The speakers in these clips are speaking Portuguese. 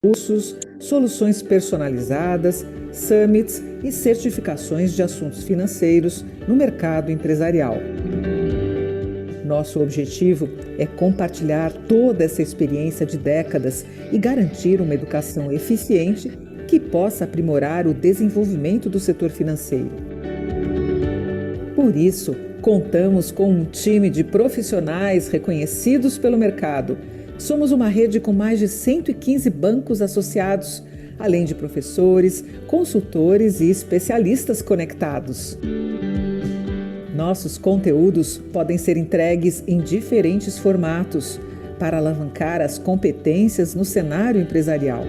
cursos, soluções personalizadas, summits e certificações de assuntos financeiros no mercado empresarial. Nosso objetivo é compartilhar toda essa experiência de décadas e garantir uma educação eficiente que possa aprimorar o desenvolvimento do setor financeiro. Por isso, contamos com um time de profissionais reconhecidos pelo mercado. Somos uma rede com mais de 115 bancos associados, além de professores, consultores e especialistas conectados. Nossos conteúdos podem ser entregues em diferentes formatos para alavancar as competências no cenário empresarial.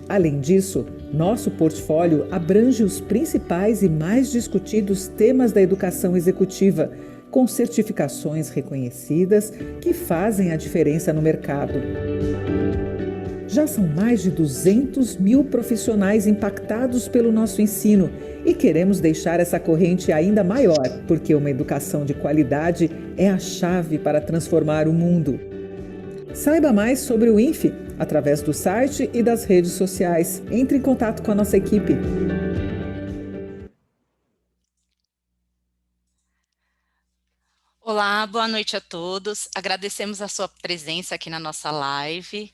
Além disso, nosso portfólio abrange os principais e mais discutidos temas da educação executiva, com certificações reconhecidas que fazem a diferença no mercado. Já são mais de 200 mil profissionais impactados pelo nosso ensino e queremos deixar essa corrente ainda maior, porque uma educação de qualidade é a chave para transformar o mundo. Saiba mais sobre o INFE através do site e das redes sociais. Entre em contato com a nossa equipe. Olá, boa noite a todos. Agradecemos a sua presença aqui na nossa live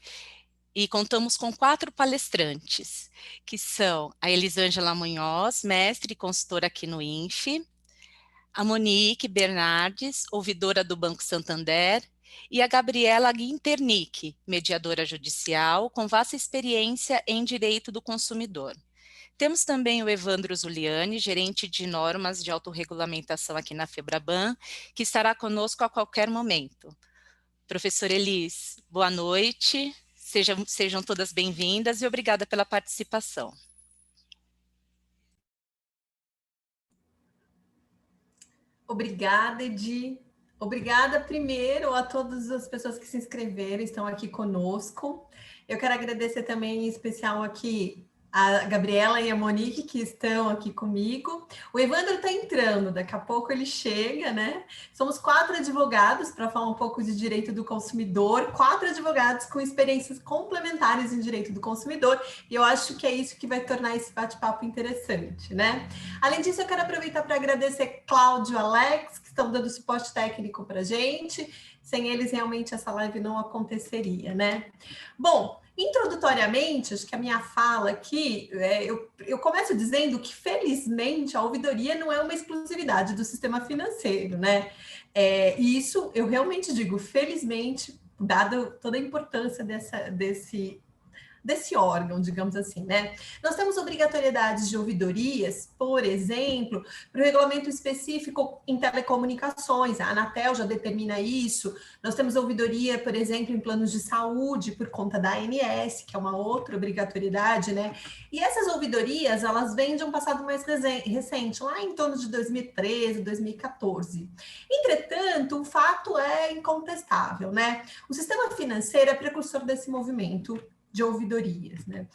e contamos com 4 palestrantes, que são a Elisângela Munhoz, mestre e consultora aqui no INFE, a Monique Bernardes, ouvidora do Banco Santander, e a Gabriela Guinternick, mediadora judicial, com vasta experiência em direito do consumidor. Temos também o Evandro Zuliani, gerente de normas de autorregulamentação aqui na Febraban, que estará conosco a qualquer momento. Professora Elis, boa noite, sejam todas bem-vindas e obrigada pela participação. Obrigada, Edi. Obrigada primeiro a todas as pessoas que se inscreveram, estão aqui conosco. Eu quero agradecer também em especial aqui a Gabriela e a Monique, que estão aqui comigo. O Evandro está entrando, daqui a pouco ele chega, né? Somos 4 advogados, para falar um pouco de direito do consumidor, 4 advogados com experiências complementares em direito do consumidor, e eu acho que é isso que vai tornar esse bate-papo interessante, né? Além disso, eu quero aproveitar para agradecer Cláudio e Alex, que estão dando suporte técnico para a gente. Sem eles, realmente, essa live não aconteceria, né? Bom, introdutoriamente, acho que a minha fala aqui, eu começo dizendo que, felizmente, a ouvidoria não é uma exclusividade do sistema financeiro, né? E isso eu realmente digo, felizmente, dado toda a importância desse órgão, digamos assim, né? Nós temos obrigatoriedades de ouvidorias, por exemplo, para o regulamento específico em telecomunicações, a Anatel já determina isso. Nós temos ouvidoria, por exemplo, em planos de saúde, por conta da ANS, que é uma outra obrigatoriedade, né? E essas ouvidorias, elas vêm de um passado mais recente, lá em torno de 2013, 2014. Entretanto, o fato é incontestável, né? O sistema financeiro é precursor desse movimento de ouvidorias, né?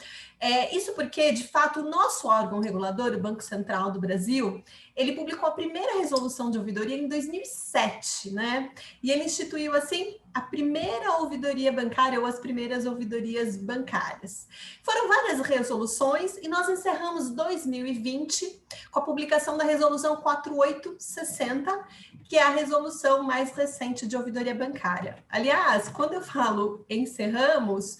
Isso porque, de fato, o nosso órgão regulador, o Banco Central do Brasil, ele publicou a primeira resolução de ouvidoria em 2007, né? E ele instituiu, assim, a primeira ouvidoria bancária ou as primeiras ouvidorias bancárias. Foram várias resoluções e nós encerramos 2020 com a publicação da resolução 4860, que é a resolução mais recente de ouvidoria bancária. Aliás, quando eu falo encerramos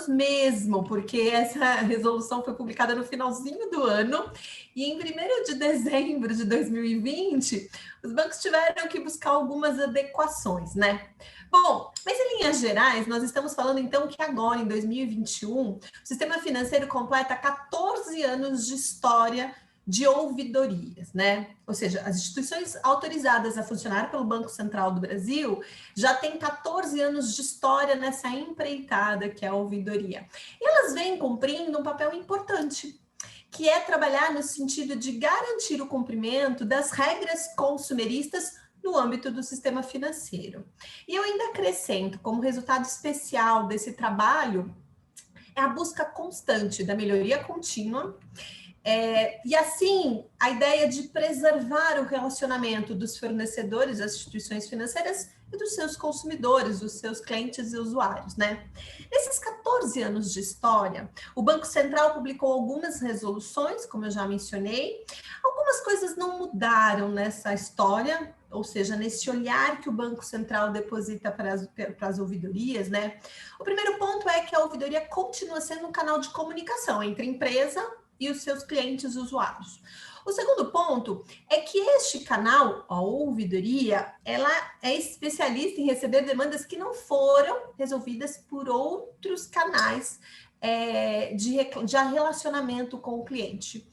mesmo, porque essa resolução foi publicada no finalzinho do ano e em 1º de dezembro de 2020, os bancos tiveram que buscar algumas adequações, né? Bom, mas em linhas gerais, nós estamos falando então que agora, em 2021, o sistema financeiro completa 14 anos de história de ouvidorias, né? Ou seja, as instituições autorizadas a funcionar pelo Banco Central do Brasil já têm 14 anos de história nessa empreitada que é a ouvidoria. E elas vêm cumprindo um papel importante, que é trabalhar no sentido de garantir o cumprimento das regras consumeristas no âmbito do sistema financeiro. E eu ainda acrescento, como resultado especial desse trabalho, é a busca constante da melhoria contínua, e assim, a ideia de preservar o relacionamento dos fornecedores, das instituições financeiras e dos seus consumidores, dos seus clientes e usuários, né? Nesses 14 anos de história, o Banco Central publicou algumas resoluções, como eu já mencionei. Algumas coisas não mudaram nessa história, ou seja, nesse olhar que o Banco Central deposita para as ouvidorias, né? O primeiro ponto é que a ouvidoria continua sendo um canal de comunicação entre a empresa e os seus clientes usuários. O segundo ponto é que este canal, a ouvidoria, ela é especialista em receber demandas que não foram resolvidas por outros canais de relacionamento com o cliente.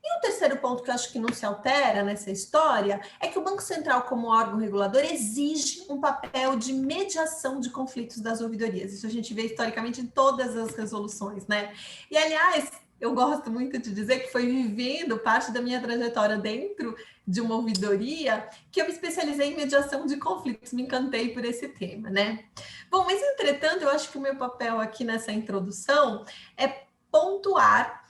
E o terceiro ponto que eu acho que não se altera nessa história é que o Banco Central, como órgão regulador, exige um papel de mediação de conflitos das ouvidorias. Isso a gente vê historicamente em todas as resoluções, né? E, aliás, eu gosto muito de dizer que foi vivendo parte da minha trajetória dentro de uma ouvidoria que eu me especializei em mediação de conflitos, me encantei por esse tema, né? Bom, mas, entretanto, eu acho que o meu papel aqui nessa introdução é pontuar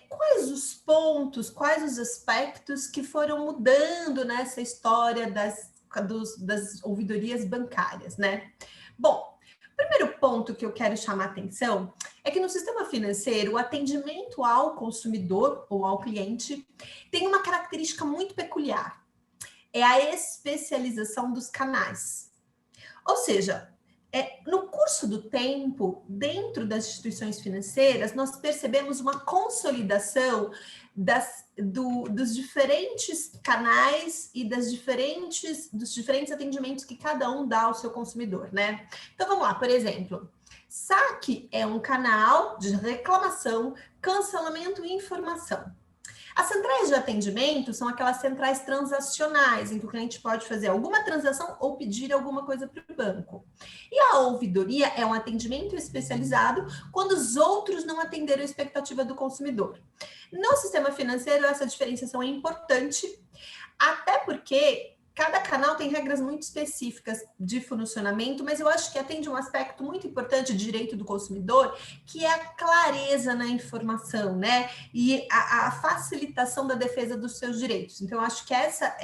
quais os pontos, quais os aspectos que foram mudando nessa história das ouvidorias bancárias, né? Bom, o primeiro ponto que eu quero chamar a atenção é que no sistema financeiro, o atendimento ao consumidor ou ao cliente tem uma característica muito peculiar, é a especialização dos canais. Ou seja, no curso do tempo, dentro das instituições financeiras, nós percebemos uma consolidação dos diferentes canais e dos diferentes atendimentos que cada um dá ao seu consumidor, né? Então, vamos lá, por exemplo, saque é um canal de reclamação, cancelamento e informação. As centrais de atendimento são aquelas centrais transacionais, em que o cliente pode fazer alguma transação ou pedir alguma coisa para o banco. E a ouvidoria é um atendimento especializado quando os outros não atenderam a expectativa do consumidor. No sistema financeiro, essa diferenciação é importante, até porque cada canal tem regras muito específicas de funcionamento, mas eu acho que atende um aspecto muito importante de direito do consumidor, que é a clareza na informação, né? E a facilitação da defesa dos seus direitos. Então, eu acho que essa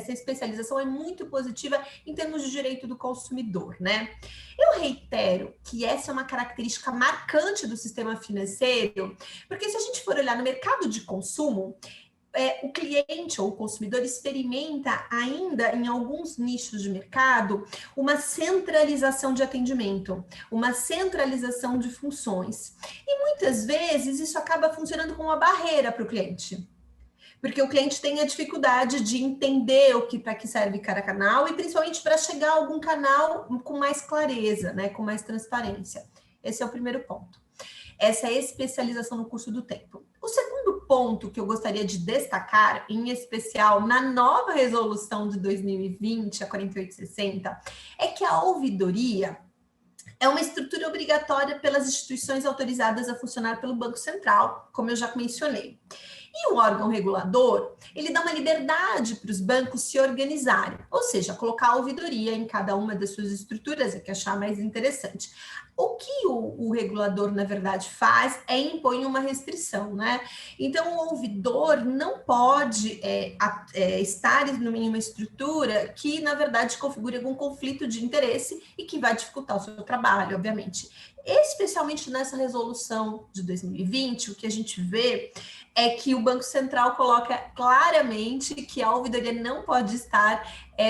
especialização é muito positiva em termos de direito do consumidor, né? Eu reitero que essa é uma característica marcante do sistema financeiro, porque se a gente for olhar no mercado de consumo, o cliente ou o consumidor experimenta ainda em alguns nichos de mercado uma centralização de atendimento, uma centralização de funções. E muitas vezes isso acaba funcionando como uma barreira para o cliente. Porque o cliente tem a dificuldade de entender para que serve cada canal e principalmente para chegar a algum canal com mais clareza, né, com mais transparência. Esse é o primeiro ponto. Essa é a especialização no curso do tempo. O segundo ponto que eu gostaria de destacar, em especial na nova resolução de 2020, a 4860, é que a ouvidoria é uma estrutura obrigatória pelas instituições autorizadas a funcionar pelo Banco Central, como eu já mencionei. E o órgão regulador, ele dá uma liberdade para os bancos se organizarem, ou seja, colocar a ouvidoria em cada uma das suas estruturas, é que achar mais interessante. O que o regulador, na verdade, faz é impor uma restrição, né? Então, o ouvidor não pode estar em uma estrutura que, na verdade, configure algum conflito de interesse e que vai dificultar o seu trabalho, obviamente. Especialmente nessa resolução de 2020, o que a gente vê é que o Banco Central coloca claramente que a ouvidoria não pode estar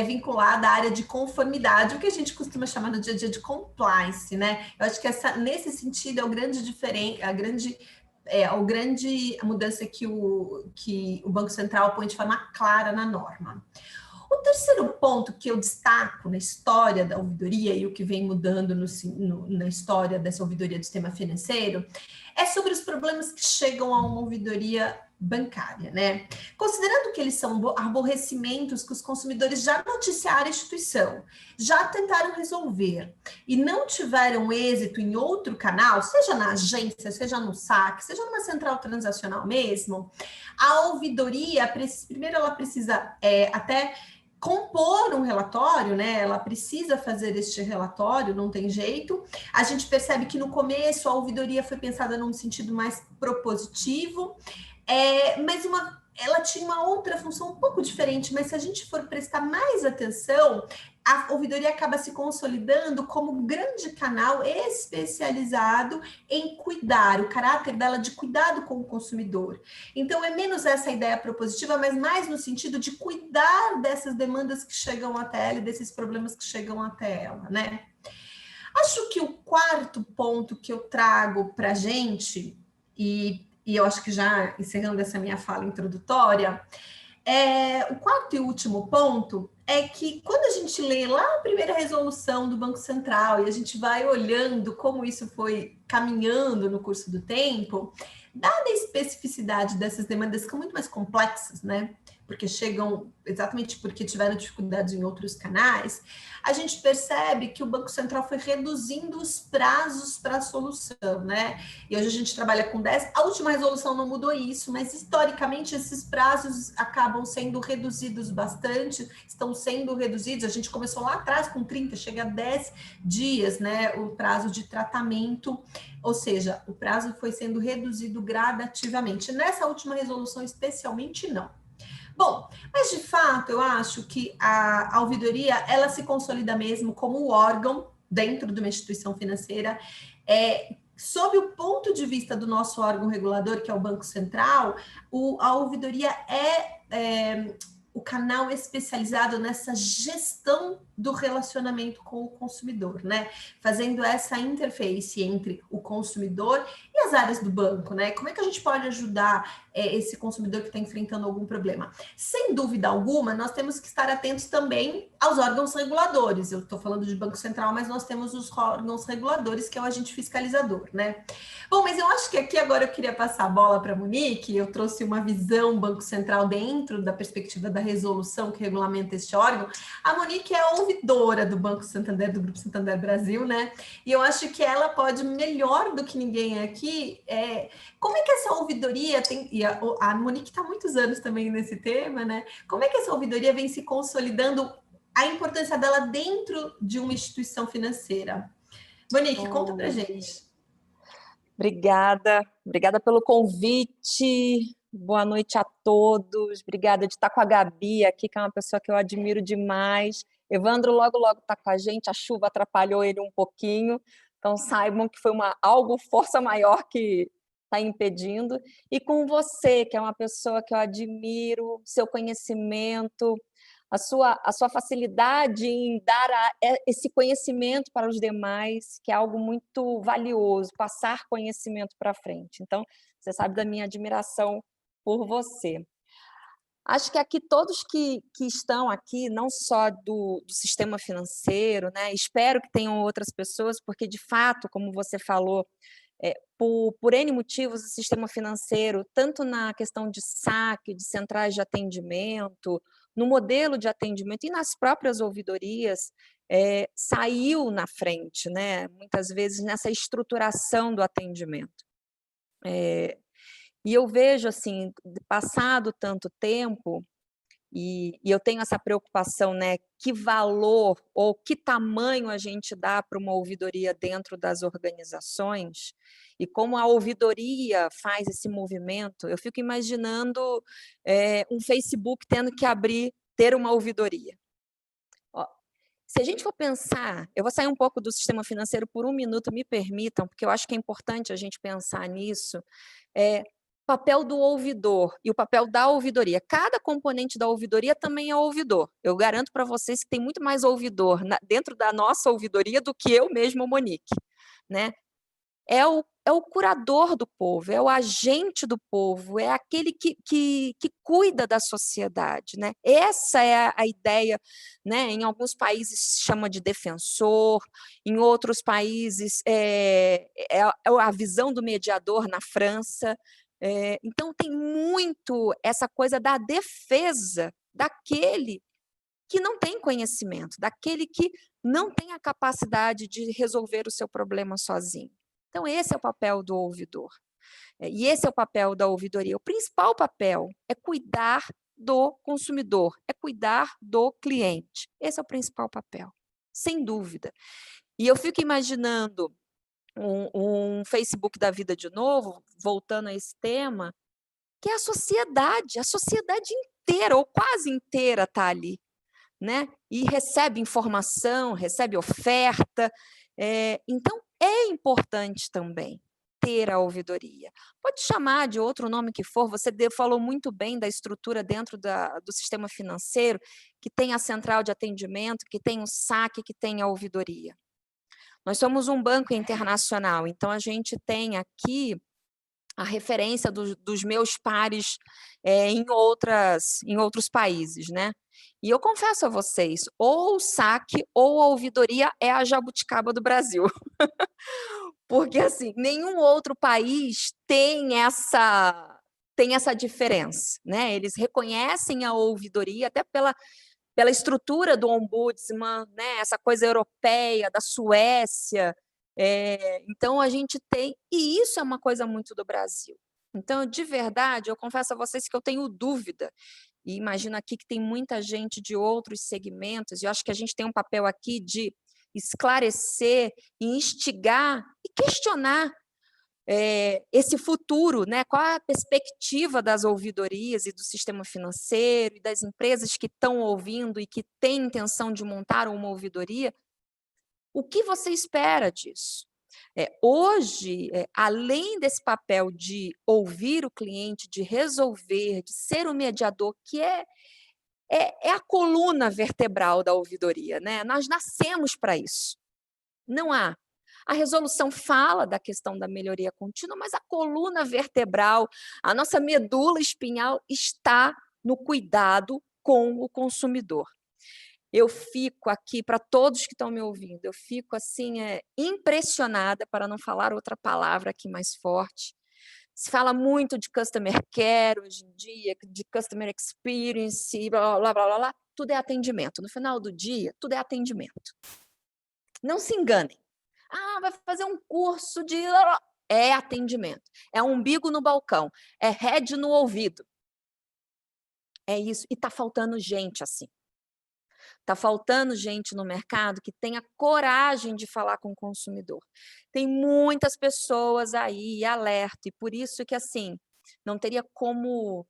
vinculada à área de conformidade, o que a gente costuma chamar no dia a dia de compliance, né? Eu acho que nesse sentido é o grande diferente, a grande mudança que o Banco Central põe de forma clara na norma. O terceiro ponto que eu destaco na história da ouvidoria e o que vem mudando na história dessa ouvidoria do sistema financeiro é sobre os problemas que chegam a uma ouvidoria bancária, né? Considerando que eles são aborrecimentos que os consumidores já noticiaram a instituição, já tentaram resolver e não tiveram êxito em outro canal, seja na agência, seja no saque, seja numa central transacional mesmo, a ouvidoria, primeiro ela precisa até compor um relatório, né? Ela precisa fazer este relatório, não tem jeito. A gente percebe que no começo a ouvidoria foi pensada num sentido mais propositivo, mas ela tinha uma outra função um pouco diferente, mas se a gente for prestar mais atenção, a ouvidoria acaba se consolidando como um grande canal especializado em cuidar, o caráter dela de cuidado com o consumidor. Então, é menos essa ideia propositiva, mas mais no sentido de cuidar dessas demandas que chegam até ela e desses problemas que chegam até ela, né? Acho que o quarto ponto que eu trago para a gente, e eu acho que já encerrando essa minha fala introdutória, o quarto e último ponto é que quando a gente lê lá a primeira resolução do Banco Central e a gente vai olhando como isso foi caminhando no curso do tempo, dada a especificidade dessas demandas que são muito mais complexas, né? Porque chegam exatamente porque tiveram dificuldades em outros canais, a gente percebe que o Banco Central foi reduzindo os prazos para a solução, né? E hoje a gente trabalha com 10, a última resolução não mudou isso, mas historicamente esses prazos acabam sendo reduzidos bastante, estão sendo reduzidos, a gente começou lá atrás com 30, chega a 10 dias, né, o prazo de tratamento, ou seja, o prazo foi sendo reduzido gradativamente. Nessa última resolução especialmente não. Bom, mas de fato eu acho que a ouvidoria ela se consolida mesmo como o órgão dentro de uma instituição financeira, sob o ponto de vista do nosso órgão regulador, que é o Banco Central, a ouvidoria é o canal especializado nessa gestão do relacionamento com o consumidor, né? Fazendo essa interface entre o consumidor e as áreas do banco, né? Como é que a gente pode ajudar esse consumidor que está enfrentando algum problema? Sem dúvida alguma, nós temos que estar atentos também aos órgãos reguladores. Eu estou falando de Banco Central, mas nós temos os órgãos reguladores, que é o agente fiscalizador, né? Bom, mas eu acho que aqui agora eu queria passar a bola para a Monique. Eu trouxe uma visão Banco Central dentro da perspectiva da resolução que regulamenta este órgão. A Monique é ouvidora do Banco Santander, do Grupo Santander Brasil, né? E eu acho que ela pode, melhor do que ninguém aqui, como é que essa ouvidoria tem... E a Monique está há muitos anos também nesse tema, né? Como é que essa ouvidoria vem se consolidando, a importância dela dentro de uma instituição financeira? Monique, conta pra gente. Obrigada pelo convite. Boa noite a todos. Obrigada de estar com a Gabi aqui, que é uma pessoa que eu admiro demais. Evandro logo está com a gente. A chuva atrapalhou ele um pouquinho, então saibam que foi força maior que está impedindo. E com você, que é uma pessoa que eu admiro, seu conhecimento, a sua facilidade em dar esse conhecimento para os demais, que é algo muito valioso, passar conhecimento para frente. Então, você sabe da minha admiração por você. Acho que aqui todos que estão aqui, não só do sistema financeiro, né? Espero que tenham outras pessoas, porque, de fato, como você falou, por N motivos, o sistema financeiro, tanto na questão de saque, de centrais de atendimento, no modelo de atendimento e nas próprias ouvidorias, saiu na frente, né? Muitas vezes nessa estruturação do atendimento. E eu vejo, assim, passado tanto tempo, e eu tenho essa preocupação, né? Que valor ou que tamanho a gente dá para uma ouvidoria dentro das organizações e como a ouvidoria faz esse movimento. Eu fico imaginando um Facebook tendo que ter uma ouvidoria. Ó, se a gente for pensar, eu vou sair um pouco do sistema financeiro por um minuto, me permitam, porque eu acho que é importante a gente pensar nisso. Papel do ouvidor e o papel da ouvidoria. Cada componente da ouvidoria também é ouvidor. Eu garanto para vocês que tem muito mais ouvidor dentro da nossa ouvidoria do que eu mesma, Monique, né? É o curador do povo, é o agente do povo, é aquele que cuida da sociedade, né? Essa é a ideia, né? Em alguns países se chama de defensor, em outros países é a visão do mediador na França. Então, tem muito essa coisa da defesa daquele que não tem conhecimento, daquele que não tem a capacidade de resolver o seu problema sozinho. Então, esse é o papel do ouvidor. E esse é o papel da ouvidoria. O principal papel é cuidar do consumidor, é cuidar do cliente. Esse é o principal papel, sem dúvida. E eu fico imaginando um Facebook da vida de novo, voltando a esse tema, que é a sociedade inteira, ou quase inteira, está ali, né? E recebe informação, recebe oferta. Então, é importante também ter a ouvidoria. Pode chamar de outro nome que for, você falou muito bem da estrutura dentro do sistema financeiro, que tem a central de atendimento, que tem o saque, que tem a ouvidoria. Nós somos um banco internacional, então a gente tem aqui a referência dos meus pares em outros países, né? E eu confesso a vocês, ou o saque ou a ouvidoria é a jabuticaba do Brasil. Porque, assim, nenhum outro país tem essa diferença, né? Eles reconhecem a ouvidoria até pela estrutura do ombudsman, né? Essa coisa europeia, da Suécia. Então, a gente tem... E isso é uma coisa muito do Brasil. Então, de verdade, eu confesso a vocês que eu tenho dúvida. E imagino aqui que tem muita gente de outros segmentos, e eu acho que a gente tem um papel aqui de esclarecer, instigar e questionar esse futuro, né? Qual a perspectiva das ouvidorias e do sistema financeiro e das empresas que estão ouvindo e que têm intenção de montar uma ouvidoria? O que você espera disso? Hoje, além desse papel de ouvir o cliente, de resolver, de ser o mediador, que é a coluna vertebral da ouvidoria, né? Nós nascemos para isso. Não há. A resolução fala da questão da melhoria contínua, mas a coluna vertebral, a nossa medula espinhal está no cuidado com o consumidor. Eu fico aqui, para todos que estão me ouvindo, eu fico assim impressionada, para não falar outra palavra aqui mais forte. Se fala muito de customer care hoje em dia, de customer experience, blá, blá, blá, blá, blá. Tudo é atendimento. No final do dia, tudo é atendimento. Não se enganem. Vai fazer um curso de... É atendimento. É umbigo no balcão. É head no ouvido. É isso. E está faltando gente assim. Está faltando gente no mercado que tenha coragem de falar com o consumidor. Tem muitas pessoas aí, alerta, e por isso que, assim, não teria como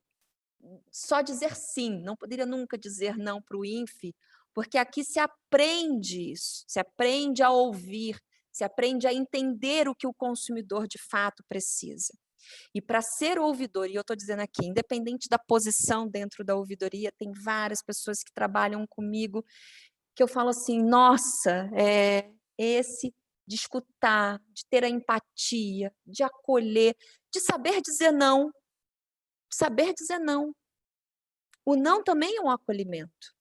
só dizer sim, não poderia nunca dizer não para o INFE, porque aqui se aprende isso, se aprende a ouvir, se aprende a entender o que o consumidor de fato precisa. E para ser ouvidor, e eu estou dizendo aqui, independente da posição dentro da ouvidoria, tem várias pessoas que trabalham comigo que eu falo assim, nossa, esse de escutar, de ter a empatia, de acolher, de saber dizer não. Saber dizer não. O não também é um acolhimento,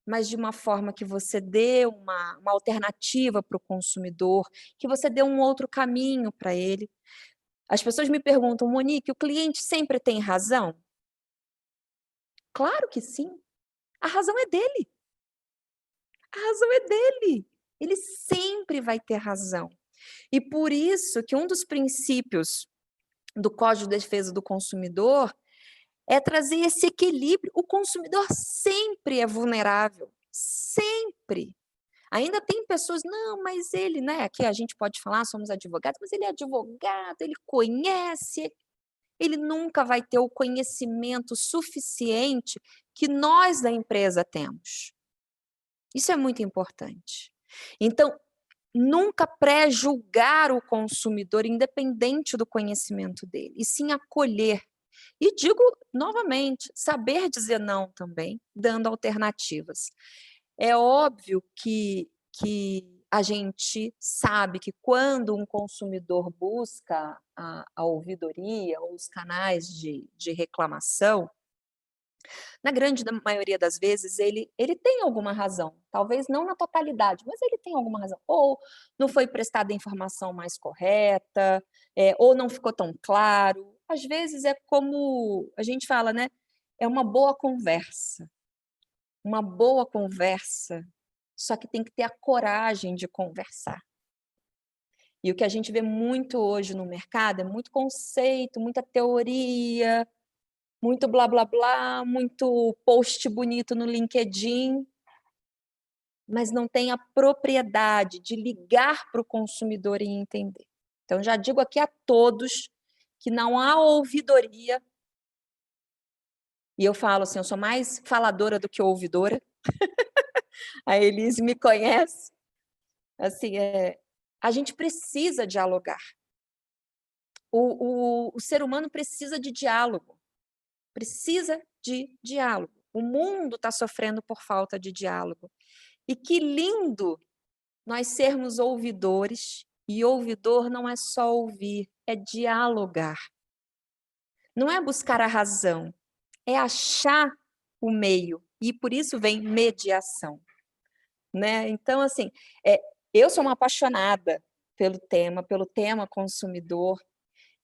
mas de uma forma que você dê uma alternativa para o consumidor, que você dê um outro caminho para ele. As pessoas me perguntam, Monique, o cliente sempre tem razão? Claro que sim. A razão é dele. A razão é dele. Ele sempre vai ter razão. E por isso que um dos princípios do Código de Defesa do Consumidor é trazer esse equilíbrio. O consumidor sempre é vulnerável. Sempre. Ainda tem pessoas, não, mas ele, né? Aqui a gente pode falar, somos advogados, mas ele é advogado, ele conhece, ele nunca vai ter o conhecimento suficiente que nós da empresa temos. Isso é muito importante. Então, nunca pré-julgar o consumidor, independente do conhecimento dele, e sim acolher. E digo novamente, saber dizer não também, dando alternativas. É óbvio que a gente sabe que quando um consumidor busca a ouvidoria ou os canais de reclamação, na grande maioria das vezes ele tem alguma razão, talvez não na totalidade, mas ele tem alguma razão. Ou não foi prestada a informação mais correta, ou não ficou tão claro. Às vezes é como a gente fala, né? É uma boa conversa. Uma boa conversa, só que tem que ter a coragem de conversar. E o que a gente vê muito hoje no mercado é muito conceito, muita teoria, muito blá, blá, blá, muito post bonito no LinkedIn, mas não tem a propriedade de ligar para o consumidor e entender. Então, já digo aqui a todos que não há ouvidoria E eu falo assim, eu sou mais faladora do que ouvidora. A Elise me conhece. Assim, a gente precisa dialogar. O ser humano precisa de diálogo. Precisa de diálogo. O mundo está sofrendo por falta de diálogo. E que lindo nós sermos ouvidores. E ouvidor não é só ouvir, é dialogar. Não é buscar a razão, é achar o meio. E por isso vem mediação. Né? Então, assim, eu sou uma apaixonada pelo tema consumidor,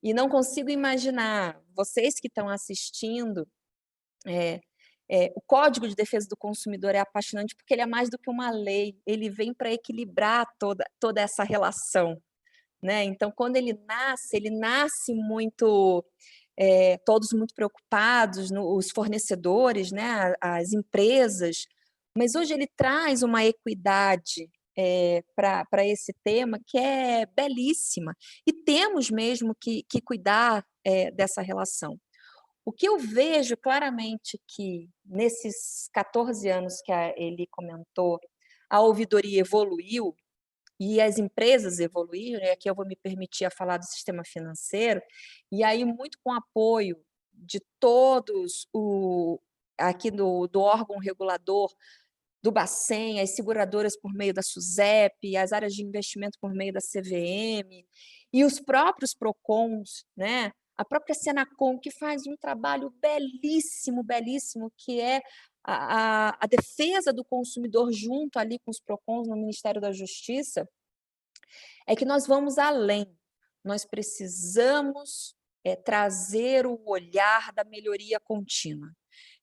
e não consigo imaginar, vocês que estão assistindo, o Código de Defesa do Consumidor é apaixonante porque ele é mais do que uma lei, ele vem para equilibrar toda essa relação. Né? Então, quando ele nasce muito, todos muito preocupados, os fornecedores, né? As empresas, mas hoje ele traz uma equidade para esse tema que é belíssima, e temos mesmo que cuidar dessa relação. O que eu vejo claramente que, nesses 14 anos que ele comentou, a ouvidoria evoluiu e as empresas evoluíram, e aqui eu vou me permitir a falar do sistema financeiro, e aí muito com apoio de todos, aqui do órgão regulador, do Bacen, as seguradoras por meio da SUSEP, as áreas de investimento por meio da CVM, e os próprios PROCONs, né? A própria Senacom, que faz um trabalho belíssimo, belíssimo, que é a defesa do consumidor junto ali com os PROCONs no Ministério da Justiça, é que nós vamos além. Nós precisamos trazer o olhar da melhoria contínua.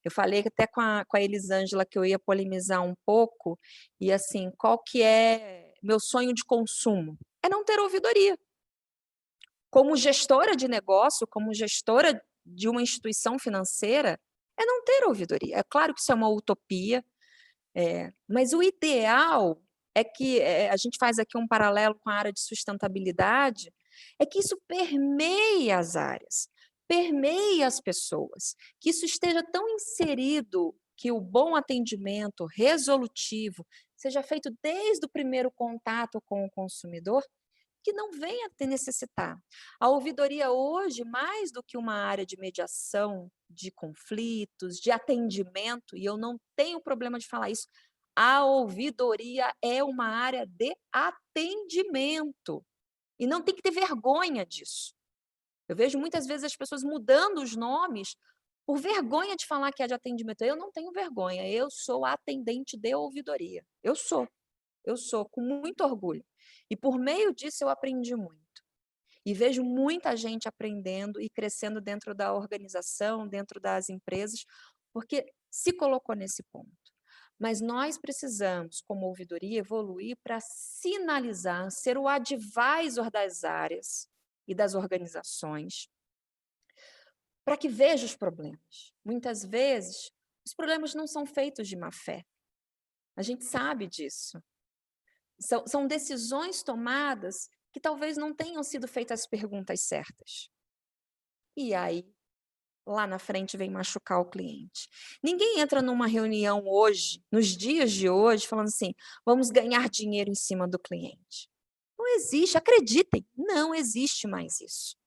Eu falei até com a Elisângela que eu ia polemizar um pouco, e assim, qual que é meu sonho de consumo? É não ter ouvidoria. Como gestora de negócio, como gestora de uma instituição financeira, é não ter ouvidoria. É claro que isso é uma utopia, mas o ideal é que, a gente faz aqui um paralelo com a área de sustentabilidade, é que isso permeie as áreas, permeie as pessoas, que isso esteja tão inserido, que o bom atendimento resolutivo seja feito desde o primeiro contato com o consumidor, que não venha a necessitar. A ouvidoria hoje, mais do que uma área de mediação de conflitos, de atendimento, e eu não tenho problema de falar isso, a ouvidoria é uma área de atendimento. E não tem que ter vergonha disso. Eu vejo muitas vezes as pessoas mudando os nomes por vergonha de falar que é de atendimento. Eu não tenho vergonha, eu sou atendente de ouvidoria. Eu sou, com muito orgulho. E por meio disso eu aprendi muito. E vejo muita gente aprendendo e crescendo dentro da organização, dentro das empresas, porque se colocou nesse ponto. Mas nós precisamos, como ouvidoria, evoluir para sinalizar, ser o advisor das áreas e das organizações, para que veja os problemas. Muitas vezes, os problemas não são feitos de má fé. A gente sabe disso. São decisões tomadas que talvez não tenham sido feitas as perguntas certas. E aí, lá na frente, vem machucar o cliente. Ninguém entra numa reunião hoje, nos dias de hoje, falando assim, vamos ganhar dinheiro em cima do cliente. Não existe, acreditem, não existe mais isso.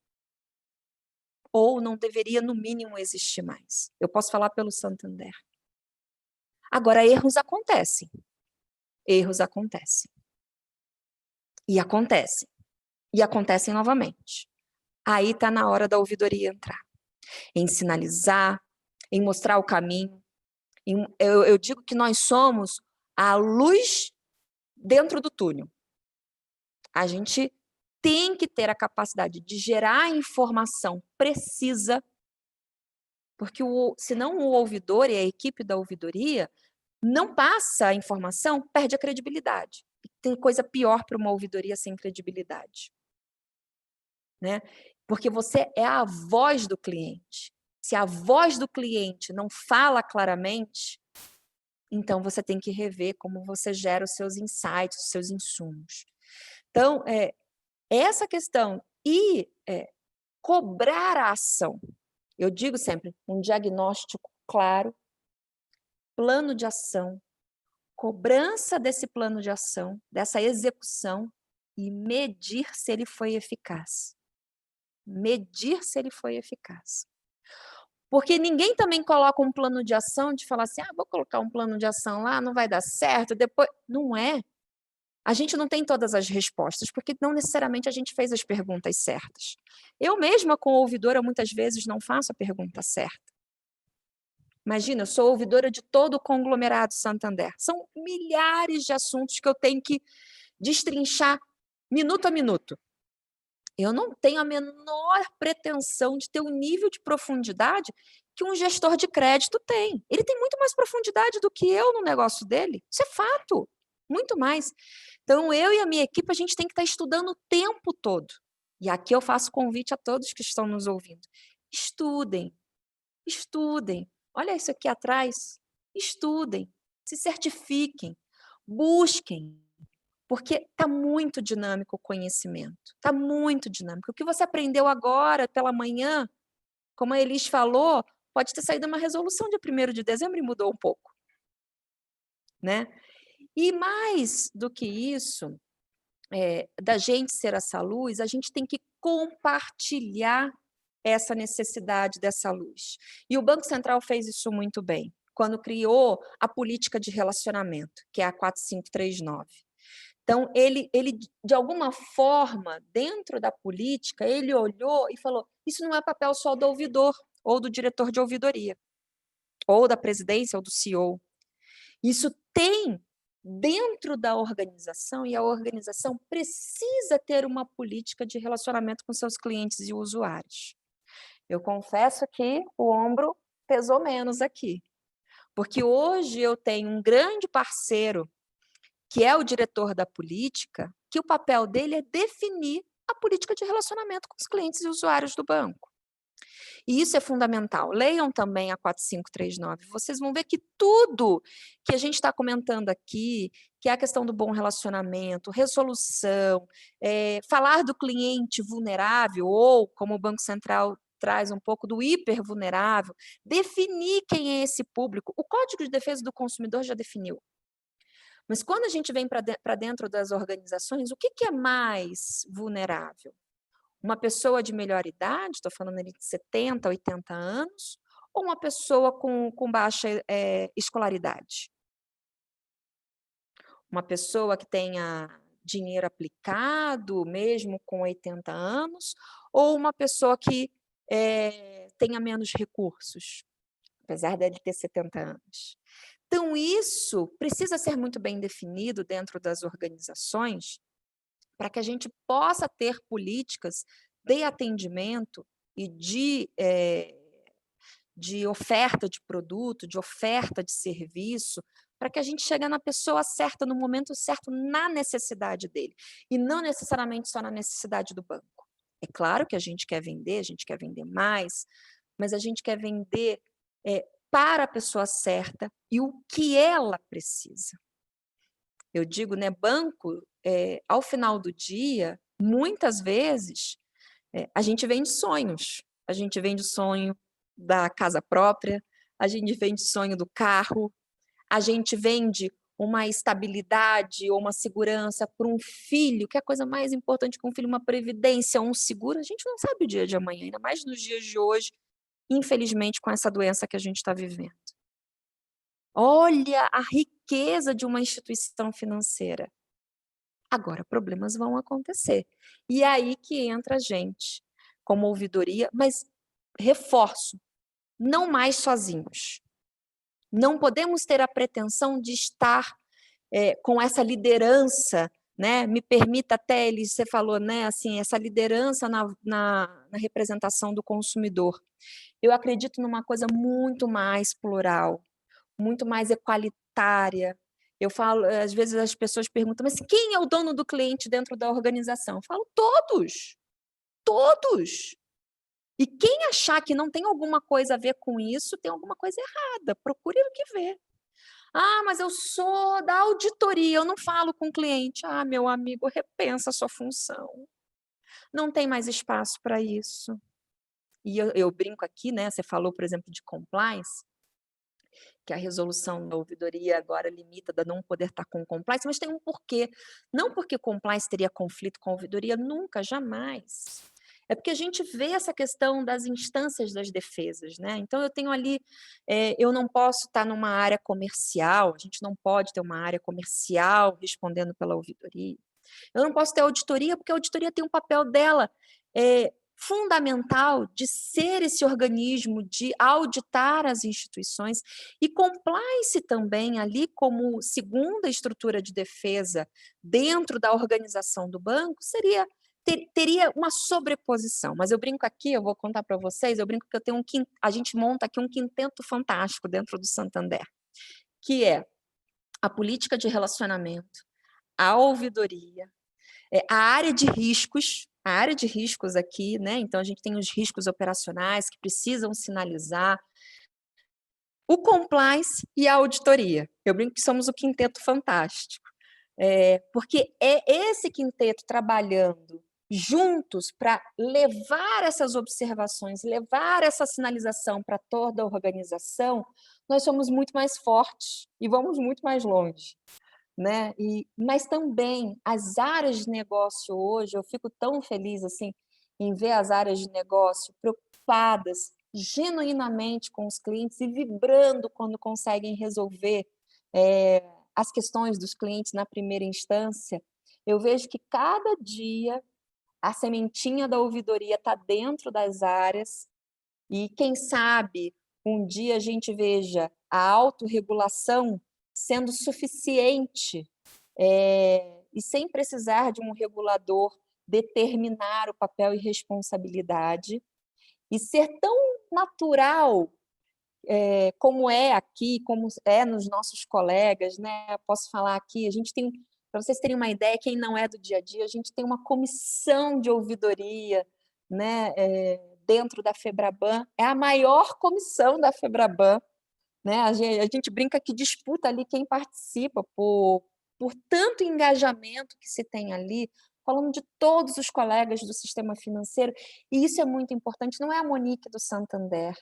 Ou não deveria, no mínimo, existir mais. Eu posso falar pelo Santander. Agora, erros acontecem. Erros acontecem. E acontecem. E acontecem novamente. Aí está na hora da ouvidoria entrar. Em sinalizar, em mostrar o caminho. Eu digo que nós somos a luz dentro do túnel. A gente tem que ter a capacidade de gerar informação precisa, porque senão o ouvidor e a equipe da ouvidoria não passa a informação, perde a credibilidade. Tem coisa pior para uma ouvidoria sem credibilidade. Né? Porque você é a voz do cliente. Se a voz do cliente não fala claramente, então você tem que rever como você gera os seus insights, os seus insumos. Então, essa questão e cobrar a ação. Eu digo sempre, um diagnóstico claro, plano de ação, cobrança desse plano de ação, dessa execução e medir se ele foi eficaz. Medir se ele foi eficaz. Porque ninguém também coloca um plano de ação de falar assim, vou colocar um plano de ação lá, não vai dar certo, depois... Não é. A gente não tem todas as respostas, porque não necessariamente a gente fez as perguntas certas. Eu mesma, como ouvidora, muitas vezes não faço a pergunta certa. Imagina, eu sou ouvidora de todo o conglomerado Santander. São milhares de assuntos que eu tenho que destrinchar minuto a minuto. Eu não tenho a menor pretensão de ter o nível de profundidade que um gestor de crédito tem. Ele tem muito mais profundidade do que eu no negócio dele. Isso é fato. Muito mais. Então, eu e a minha equipe, a gente tem que estar estudando o tempo todo. E aqui eu faço convite a todos que estão nos ouvindo. Estudem. Estudem. Olha isso aqui atrás. Estudem. Se certifiquem. Busquem. Porque está muito dinâmico o conhecimento. Está muito dinâmico. O que você aprendeu agora, pela manhã, como a Elis falou, pode ter saído uma resolução de 1º de dezembro e mudou um pouco. Né? E mais do que isso, da gente ser essa luz, a gente tem que compartilhar essa necessidade dessa luz. E o Banco Central fez isso muito bem, quando criou a política de relacionamento, que é a 4539. Então, ele, de alguma forma, dentro da política, ele olhou e falou, isso não é papel só do ouvidor, ou do diretor de ouvidoria, ou da presidência, ou do CEO. Isso tem dentro da organização, e a organização precisa ter uma política de relacionamento com seus clientes e usuários. Eu confesso que o ombro pesou menos aqui, porque hoje eu tenho um grande parceiro, que é o diretor da política, que o papel dele é definir a política de relacionamento com os clientes e usuários do banco. E isso é fundamental. Leiam também a 4539. Vocês vão ver que tudo que a gente está comentando aqui, que é a questão do bom relacionamento, resolução, falar do cliente vulnerável, ou, como o Banco Central traz um pouco do hipervulnerável, definir quem é esse público. O Código de Defesa do Consumidor já definiu. Mas quando a gente vem para dentro das organizações, o que é mais vulnerável? Uma pessoa de melhor idade, estou falando ali de 70, 80 anos, ou uma pessoa com baixa escolaridade? Uma pessoa que tenha dinheiro aplicado, mesmo com 80 anos, ou uma pessoa que tenha menos recursos, apesar dele ter 70 anos? Então, isso precisa ser muito bem definido dentro das organizações para que a gente possa ter políticas de atendimento e de oferta de produto, de oferta de serviço, para que a gente chegue na pessoa certa, no momento certo, na necessidade dele, e não necessariamente só na necessidade do banco. É claro que a gente quer vender mais, mas a gente quer vender para a pessoa certa e o que ela precisa. Eu digo, né, banco, ao final do dia, muitas vezes, a gente vende sonhos. A gente vende o sonho da casa própria, a gente vende o sonho do carro, a gente vende uma estabilidade ou uma segurança para um filho, que é a coisa mais importante que um filho, uma previdência, um seguro. A gente não sabe o dia de amanhã, ainda mais nos dias de hoje, infelizmente, com essa doença que a gente está vivendo. Olha a riqueza de uma instituição financeira. Agora, problemas vão acontecer. E é aí que entra a gente, como ouvidoria, mas reforço, não mais sozinhos. Não podemos ter a pretensão de estar com essa liderança, né? Me permita até, Elis, você falou, né, assim, essa liderança na representação do consumidor. Eu acredito numa coisa muito mais plural, muito mais equalitária. Eu falo, às vezes as pessoas perguntam, mas quem é o dono do cliente dentro da organização? Eu falo, todos. Todos. E quem achar que não tem alguma coisa a ver com isso, tem alguma coisa errada. Procure o que ver. Ah, mas eu sou da auditoria, eu não falo com o cliente. Ah, meu amigo, repensa a sua função. Não tem mais espaço para isso. E eu brinco aqui, né? Você falou, por exemplo, de compliance. que a resolução da ouvidoria agora limita a não poder estar com compliance, mas tem um porquê. Não porque compliance teria conflito com a ouvidoria, nunca, jamais. É porque a gente vê essa questão das instâncias das defesas, né? Então, eu tenho ali, eu não posso estar numa área comercial, a gente não pode ter uma área comercial respondendo pela ouvidoria. Eu não posso ter auditoria, porque a auditoria tem um papel dela fundamental de ser esse organismo, de auditar as instituições, e compliance também ali como segunda estrutura de defesa dentro da organização do banco teria uma sobreposição. Mas eu brinco aqui, eu vou contar para vocês, eu brinco que a gente monta aqui um quinteto fantástico dentro do Santander, que é a política de relacionamento, a ouvidoria, a área de riscos aqui, né? Então a gente tem os riscos operacionais que precisam sinalizar, o compliance e a auditoria. Eu brinco que somos o quinteto fantástico, porque é esse quinteto trabalhando juntos para levar essas observações, levar essa sinalização para toda a organização, nós somos muito mais fortes e vamos muito mais longe. Né? Mas também as áreas de negócio hoje, eu fico tão feliz assim em ver as áreas de negócio preocupadas genuinamente com os clientes e vibrando quando conseguem resolver as questões dos clientes na primeira instância. Eu vejo que cada dia a sementinha da ouvidoria está dentro das áreas e quem sabe um dia a gente veja a autorregulação sendo suficiente e sem precisar de um regulador determinar o papel e responsabilidade e ser tão natural como é aqui, como é nos nossos colegas, né? Eu posso falar aqui, a gente tem, para vocês terem uma ideia, quem não é do dia a dia, a gente tem uma comissão de ouvidoria, né? Dentro da FEBRABAN, é a maior comissão da FEBRABAN, né? A gente brinca que disputa ali quem participa por tanto engajamento que se tem ali, falando de todos os colegas do sistema financeiro, e isso é muito importante, não é a Monique do Santander.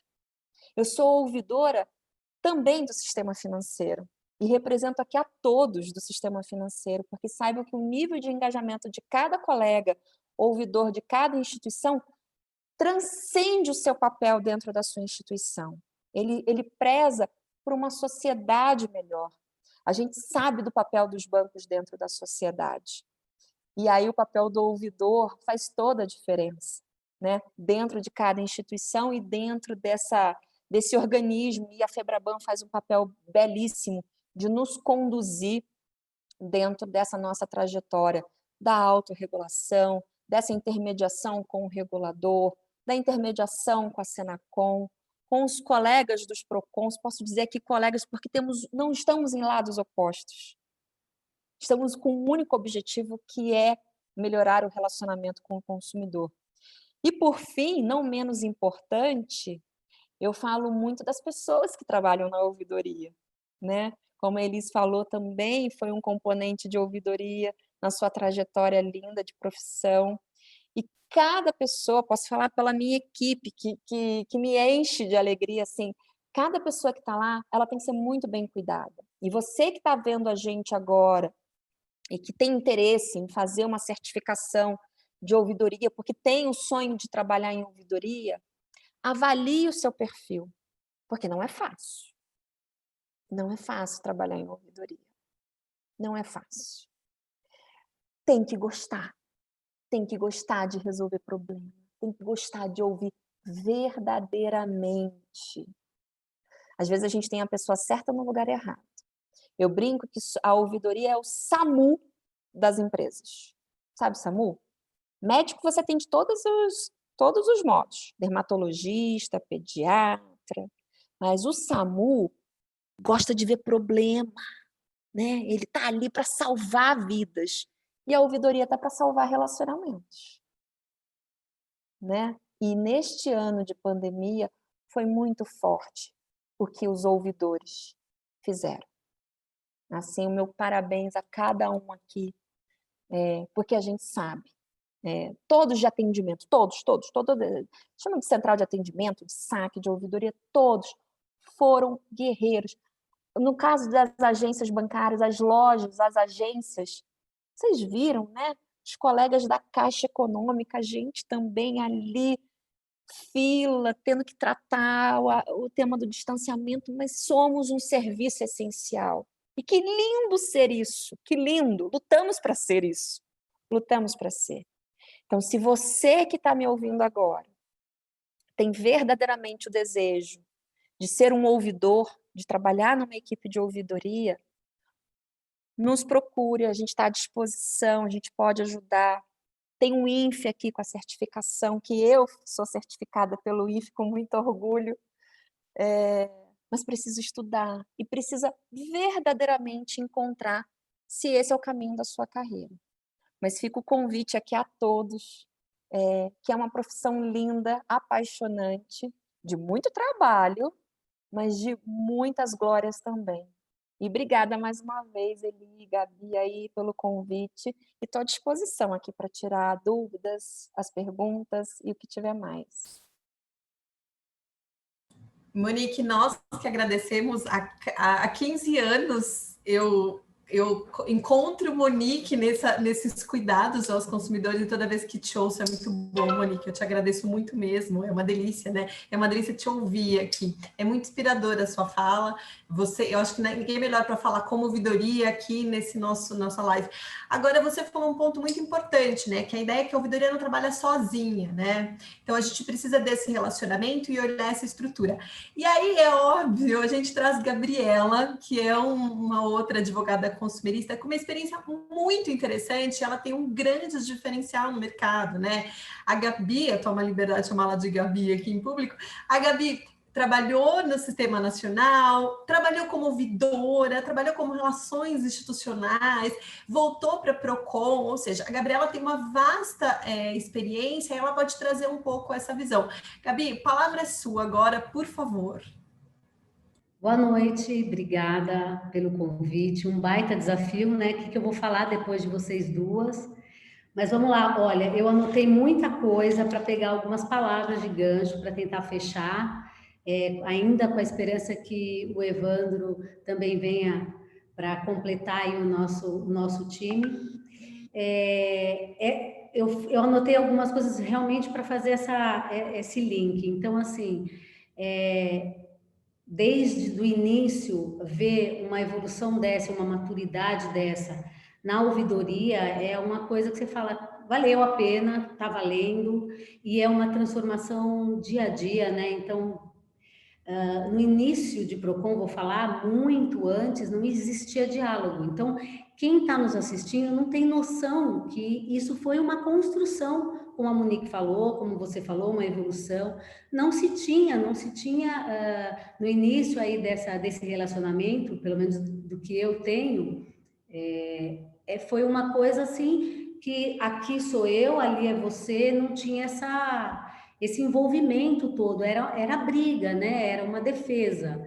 Eu sou ouvidora também do sistema financeiro e represento aqui a todos do sistema financeiro, porque saibam que o nível de engajamento de cada colega, ouvidor de cada instituição, transcende o seu papel dentro da sua instituição. Ele preza por uma sociedade melhor. A gente sabe do papel dos bancos dentro da sociedade. E aí o papel do ouvidor faz toda a diferença, né? Dentro de cada instituição e dentro desse organismo. E a FEBRABAN faz um papel belíssimo de nos conduzir dentro dessa nossa trajetória da autorregulação, dessa intermediação com o regulador, da intermediação com a Senacom, com os colegas dos PROCONs, posso dizer aqui colegas porque não estamos em lados opostos. Estamos com um único objetivo, que é melhorar o relacionamento com o consumidor. E, por fim, não menos importante, eu falo muito das pessoas que trabalham na ouvidoria, né? Como a Elis falou também, foi um componente de ouvidoria na sua trajetória linda de profissão. E cada pessoa, posso falar pela minha equipe, que me enche de alegria, assim, cada pessoa que está lá, ela tem que ser muito bem cuidada. E você que está vendo a gente agora e que tem interesse em fazer uma certificação de ouvidoria, porque tem o sonho de trabalhar em ouvidoria, avalie o seu perfil, porque não é fácil. Não é fácil trabalhar em ouvidoria. Não é fácil. Tem que gostar de resolver problemas, tem que gostar de ouvir verdadeiramente. Às vezes a gente tem a pessoa certa no lugar errado. Eu brinco que a ouvidoria é o SAMU das empresas. Sabe SAMU? Médico você tem de todos os modos. Dermatologista, pediatra. Mas o SAMU gosta de ver problema, né? Ele está ali para salvar vidas. E a ouvidoria está para salvar relacionamentos, né? E neste ano de pandemia foi muito forte o que os ouvidores fizeram. Assim, o meu parabéns a cada um aqui, porque a gente sabe, todos de atendimento, todos, chama de central de atendimento, de saque, de ouvidoria, todos foram guerreiros. no caso das agências bancárias, as lojas, as agências, vocês viram, né? Os colegas da Caixa Econômica, a gente também ali, fila, tendo que tratar o tema do distanciamento, mas somos um serviço essencial. E que lindo ser isso, que lindo! Lutamos para ser isso, lutamos para ser. Então, se você que está me ouvindo agora tem verdadeiramente o desejo de ser um ouvidor, de trabalhar numa equipe de ouvidoria, nos procure, a gente está à disposição, a gente pode ajudar. Tem um INF aqui com a certificação, que eu sou certificada pelo INF com muito orgulho, mas precisa estudar e precisa verdadeiramente encontrar se esse é o caminho da sua carreira. Mas fica o convite aqui a todos, que é uma profissão linda, apaixonante, de muito trabalho, mas de muitas glórias também. E obrigada mais uma vez, Eli, Gabi, aí, pelo convite. E estou à disposição aqui para tirar dúvidas, as perguntas e o que tiver mais. Monique, nós que agradecemos. Há 15 anos eu encontro Monique nesses cuidados aos consumidores, e toda vez que te ouço é muito bom, Monique. Eu te agradeço muito mesmo, é uma delícia, né? É uma delícia te ouvir aqui. É muito inspiradora a sua fala. Eu acho que ninguém é melhor para falar como ouvidoria aqui nossa live. Agora, você falou um ponto muito importante, né? Que a ideia é que a ouvidoria não trabalha sozinha, né? Então, a gente precisa desse relacionamento e olhar essa estrutura. E aí, é óbvio, a gente traz Gabriela, que é uma outra advogada consumerista com uma experiência muito interessante. Ela tem um grande diferencial no mercado, né? A Gabi, eu tomo a liberdade de chamá-la de Gabi aqui em público. A Gabi trabalhou no Sistema Nacional, trabalhou como ouvidora, trabalhou como relações institucionais, voltou para a Procon, ou seja, a Gabriela tem uma vasta experiência e ela pode trazer um pouco essa visão. Gabi, palavra é sua agora, por favor. Boa noite, obrigada pelo convite. Um baita desafio, né? O que eu vou falar depois de vocês duas? Mas vamos lá, olha, eu anotei muita coisa para pegar algumas palavras de gancho para tentar fechar, ainda com a esperança que o Evandro também venha para completar aí o nosso time. Eu anotei algumas coisas realmente para fazer esse link. Então, assim, desde o início, ver uma evolução dessa, uma maturidade dessa na ouvidoria é uma coisa que você fala, valeu a pena, está valendo, e é uma transformação dia a dia, né? Então, no início de Procon, vou falar, muito antes, não existia diálogo. Então, quem está nos assistindo não tem noção que isso foi uma construção, como a Monique falou, como você falou, uma evolução. Não se tinha no início aí desse relacionamento, pelo menos do que eu tenho, foi uma coisa assim que aqui sou eu, ali é você, não tinha esse envolvimento todo, era briga, né? Era uma defesa.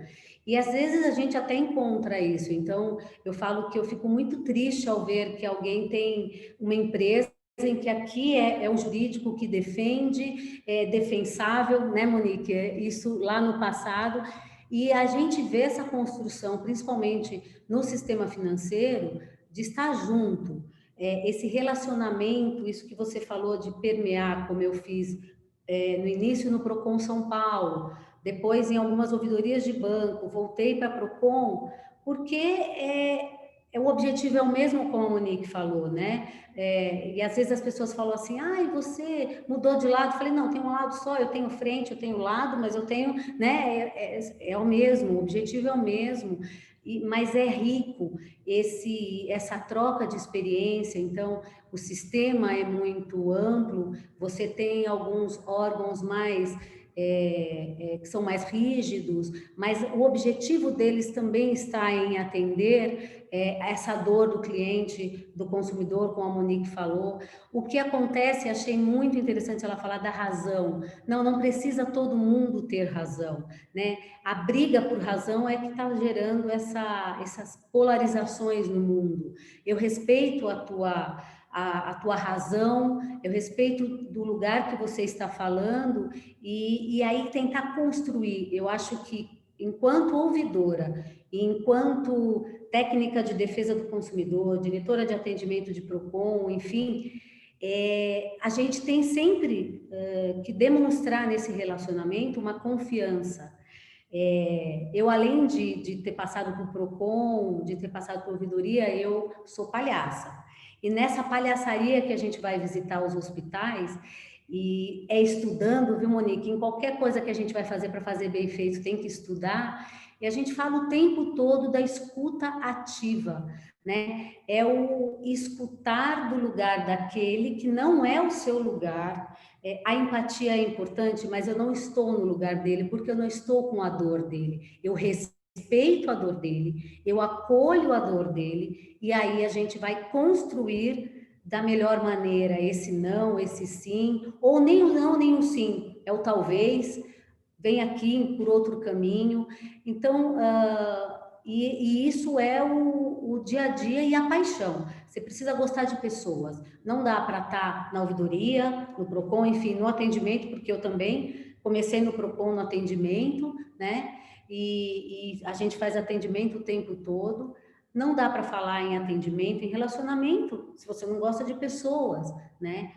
E às vezes a gente até encontra isso. Então, eu falo que eu fico muito triste ao ver que alguém tem uma empresa em que aqui é o jurídico que defende, é defensável, né, Monique? Isso lá no passado. E a gente vê essa construção, principalmente no sistema financeiro, de estar junto. Esse relacionamento, isso que você falou de permear, como eu fiz no início no Procon São Paulo, depois em algumas ouvidorias de banco, voltei para a Procon, porque o objetivo é o mesmo, como a Monique falou, né? E às vezes as pessoas falam assim, você mudou de lado. Eu falei, não, tem um lado só, eu tenho frente, eu tenho lado, mas eu tenho, né? É o mesmo, o objetivo é o mesmo. Mas é rico essa troca de experiência. Então, o sistema é muito amplo, você tem alguns órgãos mais que são mais rígidos, mas o objetivo deles também está em atender essa dor do cliente, do consumidor, como a Monique falou. O que acontece, achei muito interessante ela falar da razão. Não precisa todo mundo ter razão, né? A briga por razão é que está gerando essas polarizações no mundo. Eu respeito a tua razão, eu respeito do lugar que você está falando, e aí tentar construir. Eu acho que, enquanto ouvidora E enquanto técnica de defesa do consumidor, diretora de atendimento de PROCON, enfim, a gente tem sempre que demonstrar nesse relacionamento uma confiança. Eu, além de ter passado por PROCON, de ter passado por ouvidoria, eu sou palhaça. E nessa palhaçaria que a gente vai visitar os hospitais, e estudando, viu, Monique? Em qualquer coisa que a gente vai fazer para fazer bem feito, tem que estudar. E a gente fala o tempo todo da escuta ativa, né? É o escutar do lugar daquele que não é o seu lugar. A empatia é importante, mas eu não estou no lugar dele, porque eu não estou com a dor dele. Eu respeito a dor dele, eu acolho a dor dele, e aí a gente vai construir da melhor maneira esse não, esse sim, ou nem o não, nem o sim, é o talvez, vem aqui por outro caminho. Então, e isso é o dia a dia e a paixão. Você precisa gostar de pessoas. Não dá para estar na ouvidoria, no PROCON, enfim, no atendimento, porque eu também comecei no PROCON no atendimento, né? E a gente faz atendimento o tempo todo. Não dá para falar em atendimento, em relacionamento, se você não gosta de pessoas, né?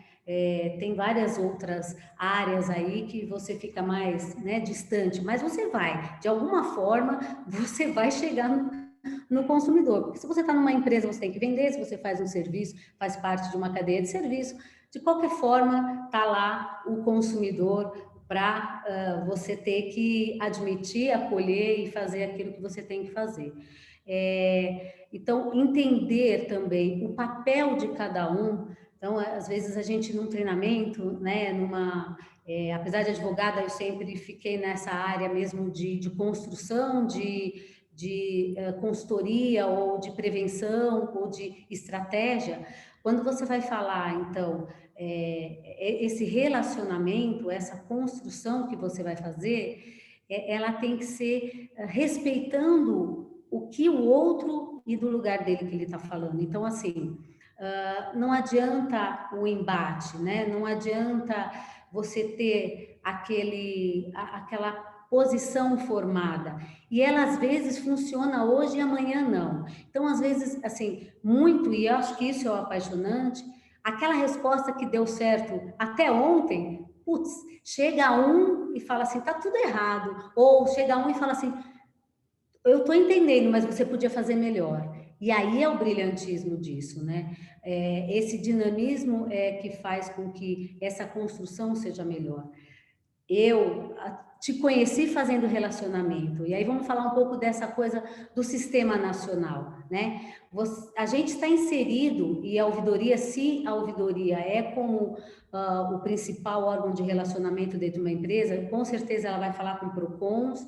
Tem várias outras áreas aí que você fica mais, né, distante, mas você vai, de alguma forma, você vai chegar no consumidor. Porque se você está numa empresa, você tem que vender, se você faz um serviço, faz parte de uma cadeia de serviço, de qualquer forma, está lá o consumidor para você ter que admitir, acolher e fazer aquilo que você tem que fazer. Então, entender também o papel de cada um. Então, às vezes a gente num treinamento, né, apesar de advogada, eu sempre fiquei nessa área mesmo de construção, de consultoria ou de prevenção ou de estratégia. Quando você vai falar, então, esse relacionamento, essa construção que você vai fazer, ela tem que ser respeitando o que o outro e do lugar dele que ele está falando. Então, assim, não adianta o embate, né? Não adianta você ter aquela posição formada. E ela, às vezes, funciona hoje e amanhã não. Então, às vezes, assim, muito, e eu acho que isso é o apaixonante, aquela resposta que deu certo até ontem, putz, chega um e fala assim, tá tudo errado. Ou chega um e fala assim, eu estou entendendo, mas você podia fazer melhor. E aí é o brilhantismo disso, né? Esse dinamismo que faz com que essa construção seja melhor. Eu te conheci fazendo relacionamento, e aí vamos falar um pouco dessa coisa do sistema nacional, né? A gente está inserido, e a ouvidoria, se a ouvidoria é como o principal órgão de relacionamento dentro de uma empresa, com certeza ela vai falar com PROCONs,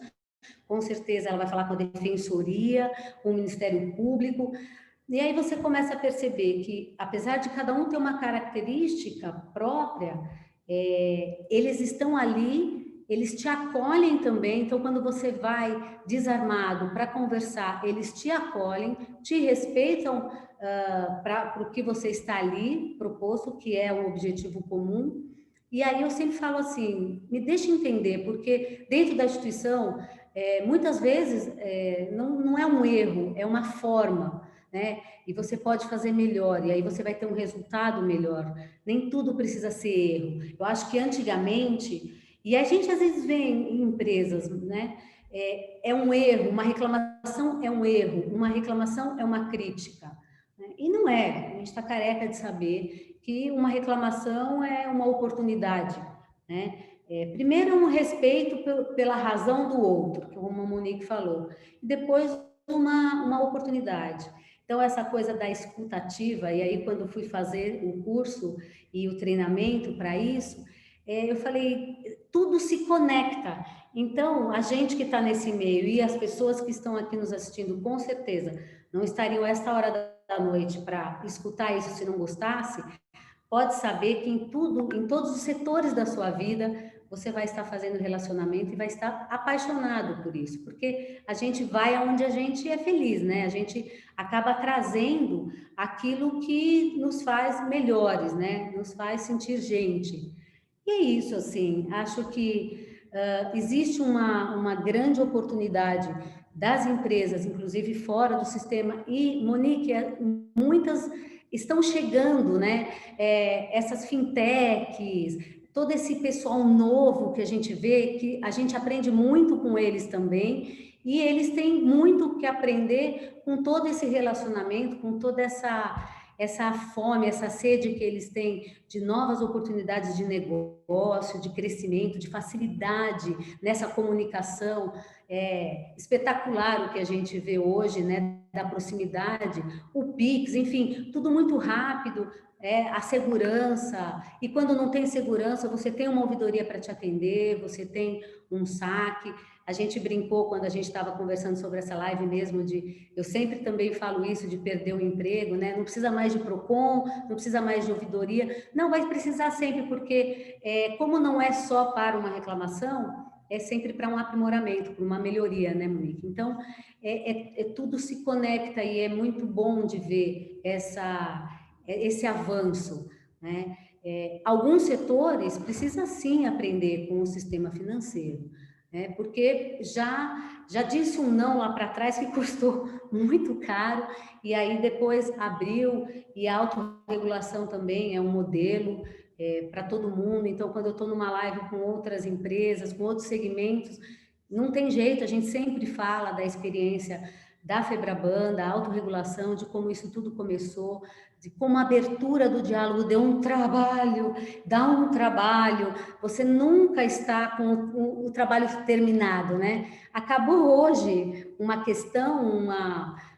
com certeza ela vai falar com a Defensoria, com o Ministério Público, e aí você começa a perceber que, apesar de cada um ter uma característica própria, eles estão ali, eles te acolhem também. Então, quando você vai desarmado para conversar, eles te acolhem, te respeitam para o que você está ali proposto, que é o objetivo comum. E aí eu sempre falo assim, me deixa entender, porque dentro da instituição, muitas vezes não é um erro, é uma forma, né? E você pode fazer melhor, e aí você vai ter um resultado melhor. Nem tudo precisa ser erro. Eu acho que antigamente, e a gente às vezes vê em empresas, né? É um erro, uma reclamação é um erro, uma reclamação é uma crítica, né? E não é, a gente está careca de saber que uma reclamação é uma oportunidade, né? Primeiro, um respeito pela razão do outro, como a Monique falou, e depois uma oportunidade. Então, essa coisa da escuta ativa, e aí quando fui fazer o curso e o treinamento para isso, eu falei, tudo se conecta. Então, a gente que está nesse meio e as pessoas que estão aqui nos assistindo, com certeza, não estariam esta hora da noite para escutar isso se não gostasse, pode saber que em todos os setores da sua vida, você vai estar fazendo relacionamento e vai estar apaixonado por isso, porque a gente vai aonde a gente é feliz, né? A gente acaba trazendo aquilo que nos faz melhores, né? Nos faz sentir gente. E é isso, assim, acho que existe uma grande oportunidade das empresas, inclusive fora do sistema. E, Monique, muitas estão chegando, né? Essas fintechs, todo esse pessoal novo que a gente vê, que a gente aprende muito com eles também, e eles têm muito que aprender com todo esse relacionamento, com toda essa fome, essa sede que eles têm de novas oportunidades de negócio, de crescimento, de facilidade nessa comunicação espetacular o que a gente vê hoje, né, da proximidade, o Pix, enfim, tudo muito rápido, a segurança, e quando não tem segurança, você tem uma ouvidoria para te atender, você tem um saque. A gente brincou quando a gente estava conversando sobre essa live mesmo, eu sempre também falo isso, de perder o emprego, né? Não precisa mais de PROCON, não precisa mais de ouvidoria, não, vai precisar sempre, porque como não é só para uma reclamação, é sempre para um aprimoramento, para uma melhoria, né, Monique? Então, tudo se conecta e é muito bom de ver esse avanço, né? Alguns setores precisam sim aprender com o sistema financeiro, porque já disse um não lá para trás que custou muito caro, e aí depois abriu, e a autorregulação também é um modelo para todo mundo. Então, quando eu estou numa live com outras empresas, com outros segmentos, não tem jeito, a gente sempre fala da experiência da FEBRABAN, da autorregulação, de como isso tudo começou, de como a abertura do diálogo deu um trabalho, dá um trabalho, você nunca está com o trabalho terminado, né? Acabou hoje uma questão,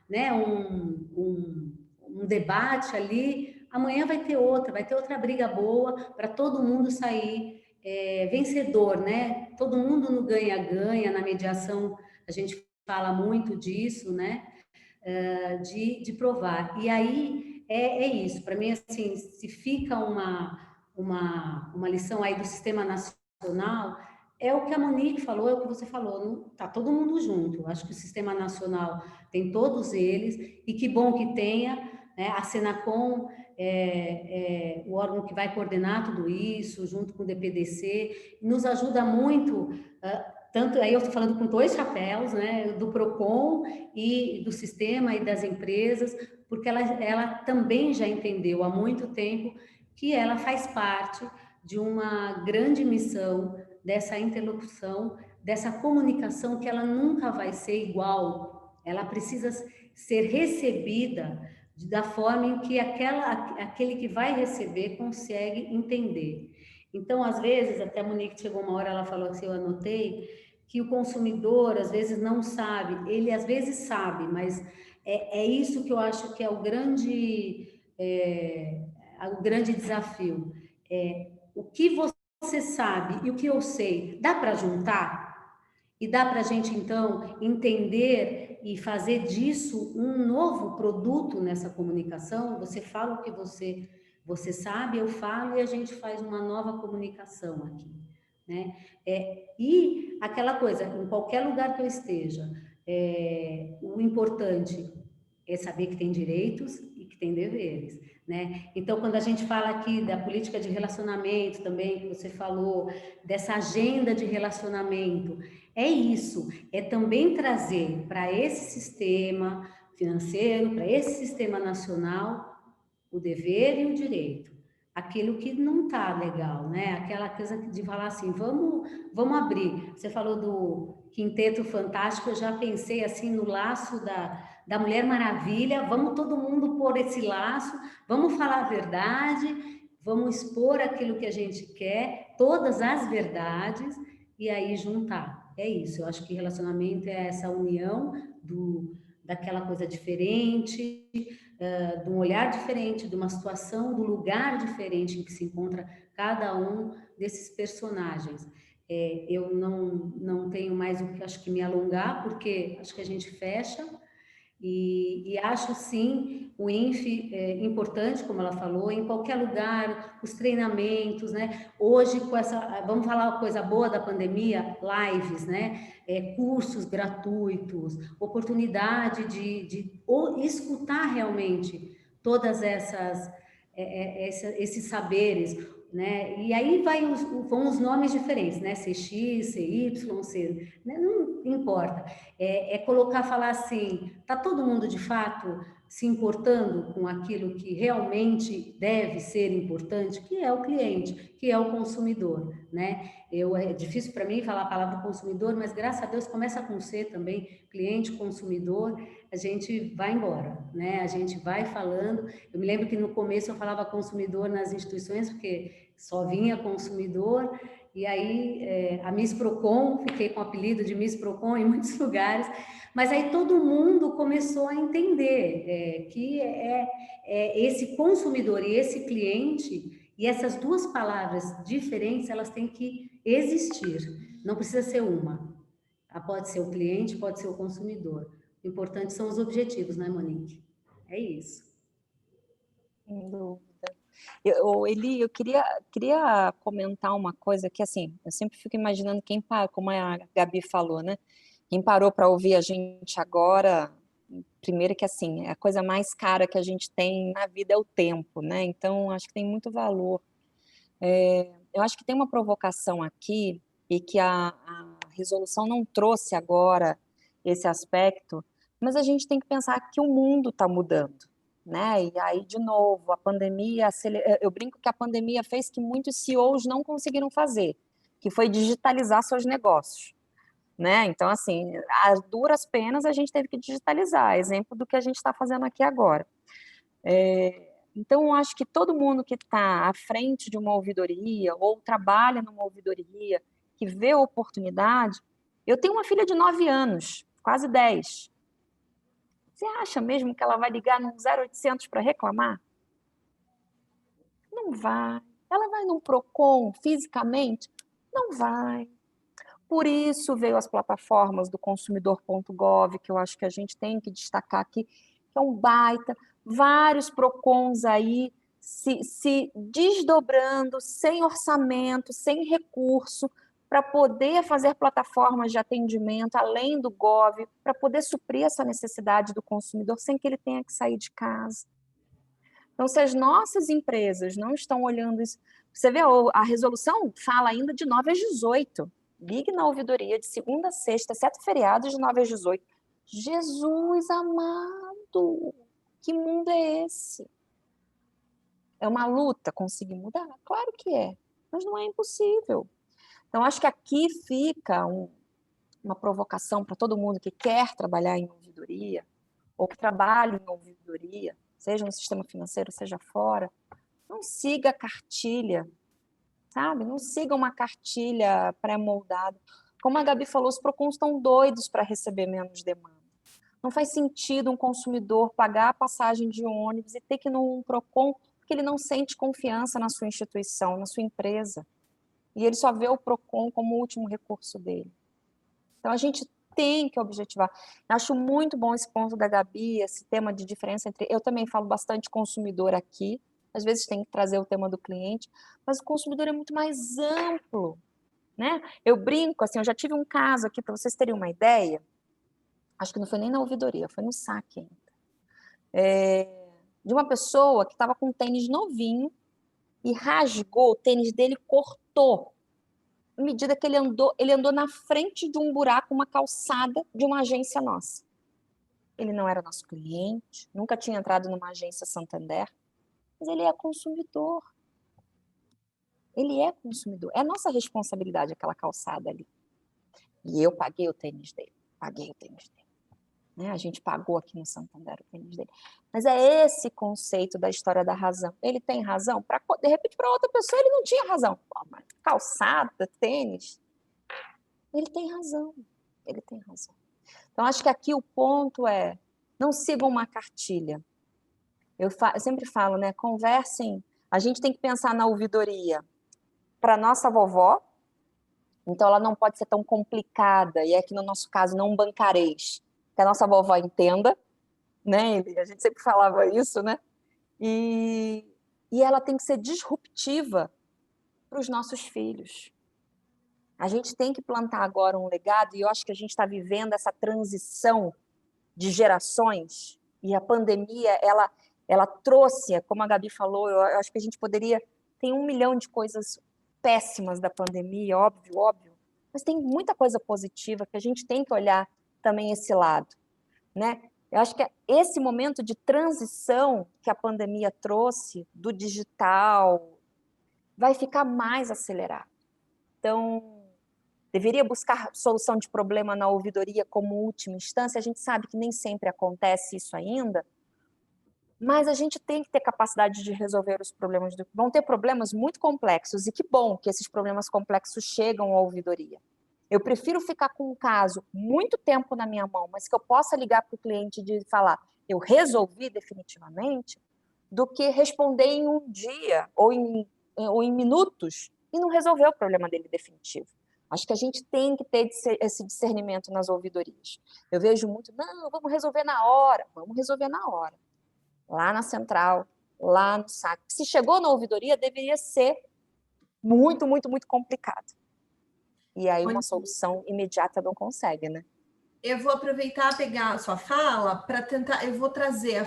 né, um debate ali, amanhã vai ter outra briga boa para todo mundo sair vencedor, né? Todo mundo no ganha-ganha, na mediação, a gente fala muito disso, né? De provar. E aí é isso. Para mim, assim, se fica uma lição aí do sistema nacional, é o que a Monique falou, é o que você falou, tá todo mundo junto. Acho que o sistema nacional tem todos eles, e que bom que tenha, né? A Senacom o órgão que vai coordenar tudo isso, junto com o DPDC, nos ajuda muito, tanto aí eu estou falando com dois chapéus, né, do PROCON e do sistema e das empresas, porque ela também já entendeu há muito tempo que ela faz parte de uma grande missão dessa interlocução, dessa comunicação, que ela nunca vai ser igual, ela precisa ser recebida da forma em que aquele que vai receber consegue entender. Então, às vezes, até a Monique chegou uma hora, ela falou assim, eu anotei, que o consumidor, às vezes, não sabe, ele às vezes sabe, mas é isso que eu acho que é o grande desafio. O que você sabe e o que eu sei, dá para juntar? E dá para a gente, então, entender e fazer disso um novo produto nessa comunicação? Você fala o que você sabe, eu falo, e a gente faz uma nova comunicação aqui, né? E aquela coisa, em qualquer lugar que eu esteja, o importante é saber que tem direitos e que tem deveres, né? Então, quando a gente fala aqui da política de relacionamento também, que você falou, dessa agenda de relacionamento, é isso, é também trazer para esse sistema financeiro, para esse sistema nacional, o dever e o direito. Aquilo que não está legal, né? Aquela coisa de falar assim, vamos abrir. Você falou do Quinteto Fantástico, eu já pensei assim no laço da Mulher Maravilha, vamos todo mundo pôr esse laço, vamos falar a verdade, vamos expor aquilo que a gente quer, todas as verdades, e aí juntar. É isso, eu acho que relacionamento é essa união daquela coisa diferente, de um olhar diferente, de uma situação, do lugar diferente em que se encontra cada um desses personagens. Eu não tenho mais o que acho que me alongar, porque acho que a gente fecha, e acho sim o INF importante, como ela falou, em qualquer lugar, os treinamentos, né? Hoje, vamos falar uma coisa boa da pandemia, lives, né? Cursos gratuitos, oportunidade de escutar realmente todas esses saberes. né? E aí vão os nomes diferentes, né? CX, CY, C, né? Não importa. É colocar, falar assim, tá todo mundo de fato se importando com aquilo que realmente deve ser importante, que é o cliente, que é o consumidor, né? É difícil para mim falar a palavra consumidor, mas graças a Deus começa com C também, cliente, consumidor, a gente vai embora, né? A gente vai falando. Eu me lembro que no começo eu falava consumidor nas instituições, porque só vinha consumidor, e aí a Miss Procon, fiquei com o apelido de Miss Procon em muitos lugares, mas aí todo mundo começou a entender que esse consumidor e esse cliente, e essas duas palavras diferentes, elas têm que existir, não precisa ser uma. Pode ser o cliente, pode ser o consumidor. O importante são os objetivos, né, Monique? É isso. Sem dúvida. Eli, eu queria comentar uma coisa que, assim, eu sempre fico imaginando quem parou, como a Gabi falou, né? Quem parou para ouvir a gente agora, primeiro que, assim, a coisa mais cara que a gente tem na vida é o tempo, né? Então, acho que tem muito valor. Eu acho que tem uma provocação aqui, e que a resolução não trouxe agora esse aspecto, mas a gente tem que pensar que o mundo está mudando, né? E aí, de novo, a pandemia, eu brinco que a pandemia fez que muitos CEOs não conseguiram fazer, que foi digitalizar seus negócios, né? Então, assim, a duras penas a gente teve que digitalizar, exemplo do que a gente está fazendo aqui agora. Então, eu acho que todo mundo que está à frente de uma ouvidoria ou trabalha numa ouvidoria, que vê oportunidade. Eu tenho uma filha de 9 anos, quase 10. Você acha mesmo que ela vai ligar no 0800 para reclamar? Não vai. Ela vai num PROCON fisicamente? Não vai. Por isso veio as plataformas do consumidor.gov, que eu acho que a gente tem que destacar aqui, que é um baita, vários PROCONs aí se desdobrando, sem orçamento, sem recurso, para poder fazer plataformas de atendimento além do Gov, para poder suprir essa necessidade do consumidor sem que ele tenha que sair de casa. Então, se as nossas empresas não estão olhando isso, você vê, a resolução fala ainda de 9 às 18. Ligue na ouvidoria de segunda a sexta, exceto feriados, de 9 às 18. Jesus amado, que mundo é esse? É uma luta conseguir mudar? Claro que é, mas não é impossível. Então, acho que aqui fica uma provocação para todo mundo que quer trabalhar em ouvidoria, ou que trabalha em ouvidoria, seja no sistema financeiro, seja fora. Não siga a cartilha, sabe? Não siga uma cartilha pré-moldada. Como a Gabi falou, os PROCONs estão doidos para receber menos demanda. Não faz sentido um consumidor pagar a passagem de ônibus e ter que ir num PROCON porque ele não sente confiança na sua instituição, na sua empresa. E ele só vê o PROCON como o último recurso dele. Então, a gente tem que objetivar. Eu acho muito bom esse ponto da Gabi, esse tema de diferença entre... Eu também falo bastante consumidor aqui, às vezes tem que trazer o tema do cliente, mas o consumidor é muito mais amplo, né? Eu brinco, assim, eu já tive um caso aqui, para vocês terem uma ideia, acho que não foi nem na ouvidoria, foi no saque ainda, de uma pessoa que estava com um tênis novinho e rasgou o tênis dele, cortou. À medida que ele andou na frente de um buraco, uma calçada de uma agência nossa. Ele não era nosso cliente, nunca tinha entrado numa agência Santander, mas ele é consumidor. Ele é consumidor. É nossa responsabilidade aquela calçada ali. E eu paguei o tênis dele. Né? A gente pagou aqui no Santander o tênis dele. Mas é esse conceito da história da razão. Ele tem razão? De repente, para outra pessoa, ele não tinha razão. Mas calçada, tênis. Ele tem razão. Então, acho que aqui o ponto é, não sigam uma cartilha. Eu sempre falo, né? Conversem. A gente tem que pensar na ouvidoria para nossa vovó. Então, ela não pode ser tão complicada. E aqui, no nosso caso, não bancarês. Que a nossa vovó entenda, né? A gente sempre falava isso, né? E ela tem que ser disruptiva para os nossos filhos. A gente tem que plantar agora um legado, e eu acho que a gente está vivendo essa transição de gerações, e a pandemia, ela trouxe, como a Gabi falou, eu acho que a gente poderia Tem 1 milhão de coisas péssimas da pandemia, óbvio, mas tem muita coisa positiva que a gente tem que olhar também esse lado, né? Eu acho que esse momento de transição que a pandemia trouxe do digital vai ficar mais acelerado. Então, deveria buscar solução de problema na ouvidoria como última instância. A gente sabe que nem sempre acontece isso ainda, mas a gente tem que ter capacidade de resolver os problemas. Vão ter problemas muito complexos, e que bom que esses problemas complexos chegam à ouvidoria. Eu prefiro ficar com um caso muito tempo na minha mão, mas que eu possa ligar para o cliente e falar, eu resolvi definitivamente, do que responder em um dia ou em minutos e não resolver o problema dele definitivo. Acho que a gente tem que ter esse discernimento nas ouvidorias. Eu vejo muito, não, vamos resolver na hora. Vamos resolver na hora. Lá na central, lá no SAC. Se chegou na ouvidoria, deveria ser muito, muito, muito complicado. E aí uma solução imediata não consegue, né? Eu vou aproveitar, pegar a sua fala para tentar, eu vou trazer,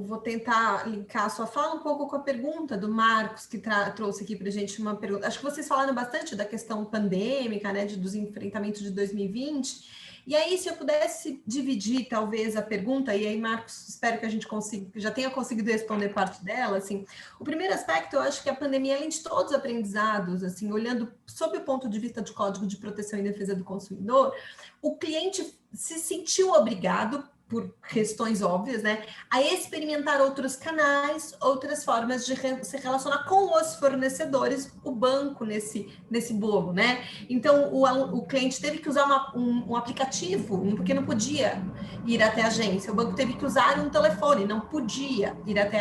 vou tentar linkar a sua fala um pouco com a pergunta do Marcos, que trouxe aqui para a gente uma pergunta. Acho que vocês falaram bastante da questão pandêmica, né, dos enfrentamentos de 2020. E aí, se eu pudesse dividir, talvez, a pergunta, e aí, Marcos, espero que a gente já tenha conseguido responder parte dela, assim, o primeiro aspecto, eu acho que a pandemia, além de todos os aprendizados, assim, olhando sob o ponto de vista do Código de Proteção e Defesa do Consumidor, o cliente se sentiu obrigado, por questões óbvias, né, a experimentar outros canais, outras formas de se relacionar com os fornecedores, o banco nesse bolo, né? Então, o cliente teve que usar um aplicativo, porque não podia ir até a agência. O banco teve que usar um telefone, não podia ir até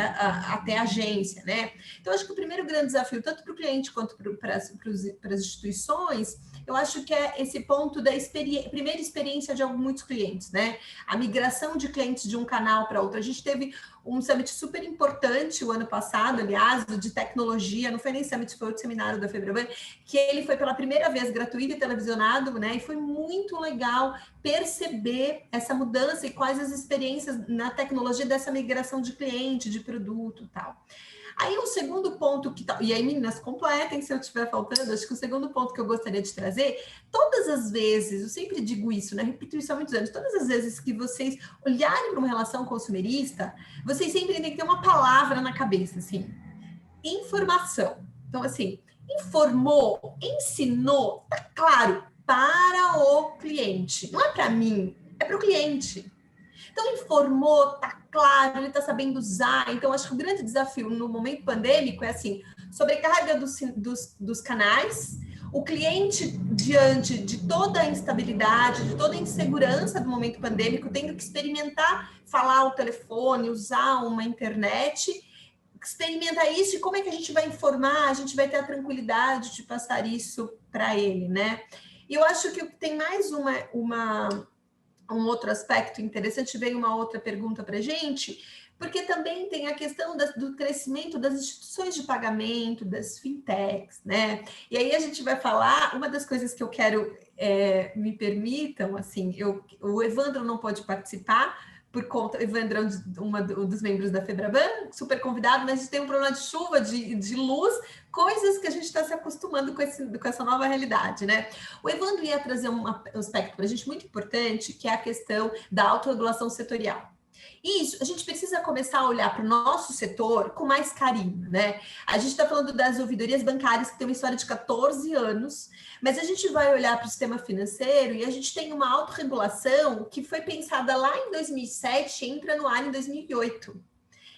a agência, né? Então, acho que o primeiro grande desafio, tanto para o cliente quanto para as instituições, eu acho que é esse ponto da primeira experiência de muitos clientes, né? A migração de clientes de um canal para outro. A gente teve um summit super importante o ano passado, aliás, de tecnologia, não foi nem summit, foi outro seminário da Febraban, que ele foi pela primeira vez gratuito e televisionado, né? E foi muito legal perceber essa mudança e quais as experiências na tecnologia dessa migração de cliente, de produto e tal. Aí o segundo ponto e aí meninas, completem se eu estiver faltando, acho que o segundo ponto que eu gostaria de trazer, todas as vezes, eu sempre digo isso, né, repito isso há muitos anos, todas as vezes que vocês olharem para uma relação consumerista, vocês sempre têm que ter uma palavra na cabeça, assim, informação. Então, assim, informou, ensinou, tá claro, para o cliente, não é para mim, é para o cliente. Então, informou, tá claro, ele está sabendo usar. Então, acho que o grande desafio no momento pandêmico é assim, sobrecarga dos canais, o cliente, diante de toda a instabilidade, de toda a insegurança do momento pandêmico, tendo que experimentar falar o telefone, usar uma internet, experimentar isso, e como é que a gente vai informar, a gente vai ter a tranquilidade de passar isso para ele, né? E eu acho que tem mais um outro aspecto interessante, veio uma outra pergunta para a gente, porque também tem a questão do crescimento das instituições de pagamento, das fintechs, né? E aí a gente vai falar, uma das coisas que eu quero, me permitam, assim, o Evandro não pode participar, por conta, o Evandro é um dos membros da Febraban, super convidado, mas a gente tem um problema de chuva, de luz, coisas que a gente está se acostumando com essa nova realidade, né? O Evandro ia trazer um aspecto para a gente muito importante, que é a questão da autorregulação setorial. Isso, a gente precisa começar a olhar para o nosso setor com mais carinho, né? A gente está falando das ouvidorias bancárias, que tem uma história de 14 anos, mas a gente vai olhar para o sistema financeiro e a gente tem uma autorregulação que foi pensada lá em 2007, entra no ar em 2008.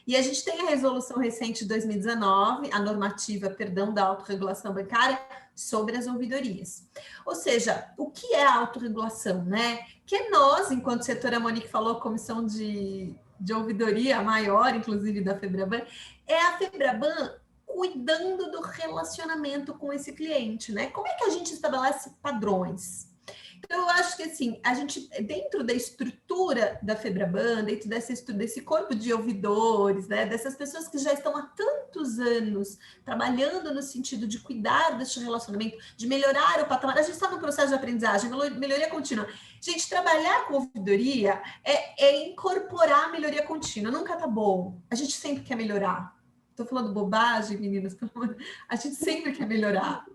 E a gente tem a resolução recente de 2019, a normativa, da autorregulação bancária sobre as ouvidorias. Ou seja, o que é a autorregulação, né? Que é nós, enquanto setor, a Monique falou, comissão de ouvidoria, a maior, inclusive, da Febraban, é a Febraban cuidando do relacionamento com esse cliente, né? Como é que a gente estabelece padrões? Então, eu acho que, assim, a gente, dentro da estrutura da Febraban, dentro desse corpo de ouvidores, né, dessas pessoas que já estão há tantos anos trabalhando no sentido de cuidar desse relacionamento, de melhorar o patamar, a gente está no processo de aprendizagem, melhoria contínua. Gente, trabalhar com ouvidoria é incorporar a melhoria contínua, nunca tá bom, a gente sempre quer melhorar. Estou falando bobagem, meninas? A gente sempre quer melhorar.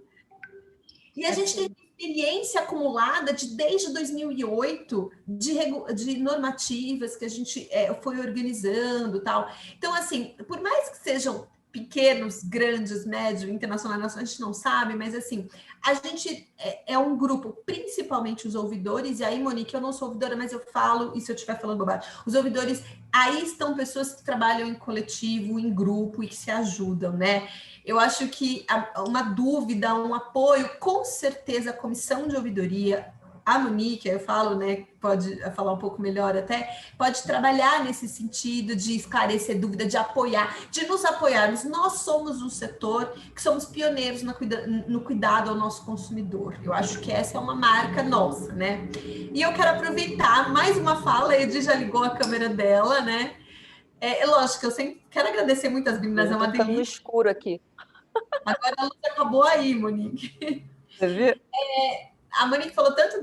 E a gente tem experiência acumulada desde 2008 de normativas que a gente foi organizando, tal. Então, assim, por mais que sejam pequenos, grandes, médio, internacional, a gente não sabe, mas assim, a gente é um grupo, principalmente os ouvidores, e aí, Monique, eu não sou ouvidora, mas eu falo, e se eu estiver falando bobagem, os ouvidores, aí estão pessoas que trabalham em coletivo, em grupo e que se ajudam, né? Eu acho que uma dúvida, um apoio, com certeza a comissão de ouvidoria, a Monique, eu falo, né, pode falar um pouco melhor até, pode trabalhar nesse sentido de esclarecer dúvida, de apoiar, de nos apoiarmos. Nós somos um setor que somos pioneiros no cuidado ao nosso consumidor. Eu acho que essa é uma marca nossa, né? E eu quero aproveitar mais uma fala, a Edi já ligou a câmera dela, né? Lógico que eu sempre quero agradecer muito as meninas, é uma delícia. No escuro aqui. Agora a luz acabou aí, Monique. Você viu? A Monique falou tanto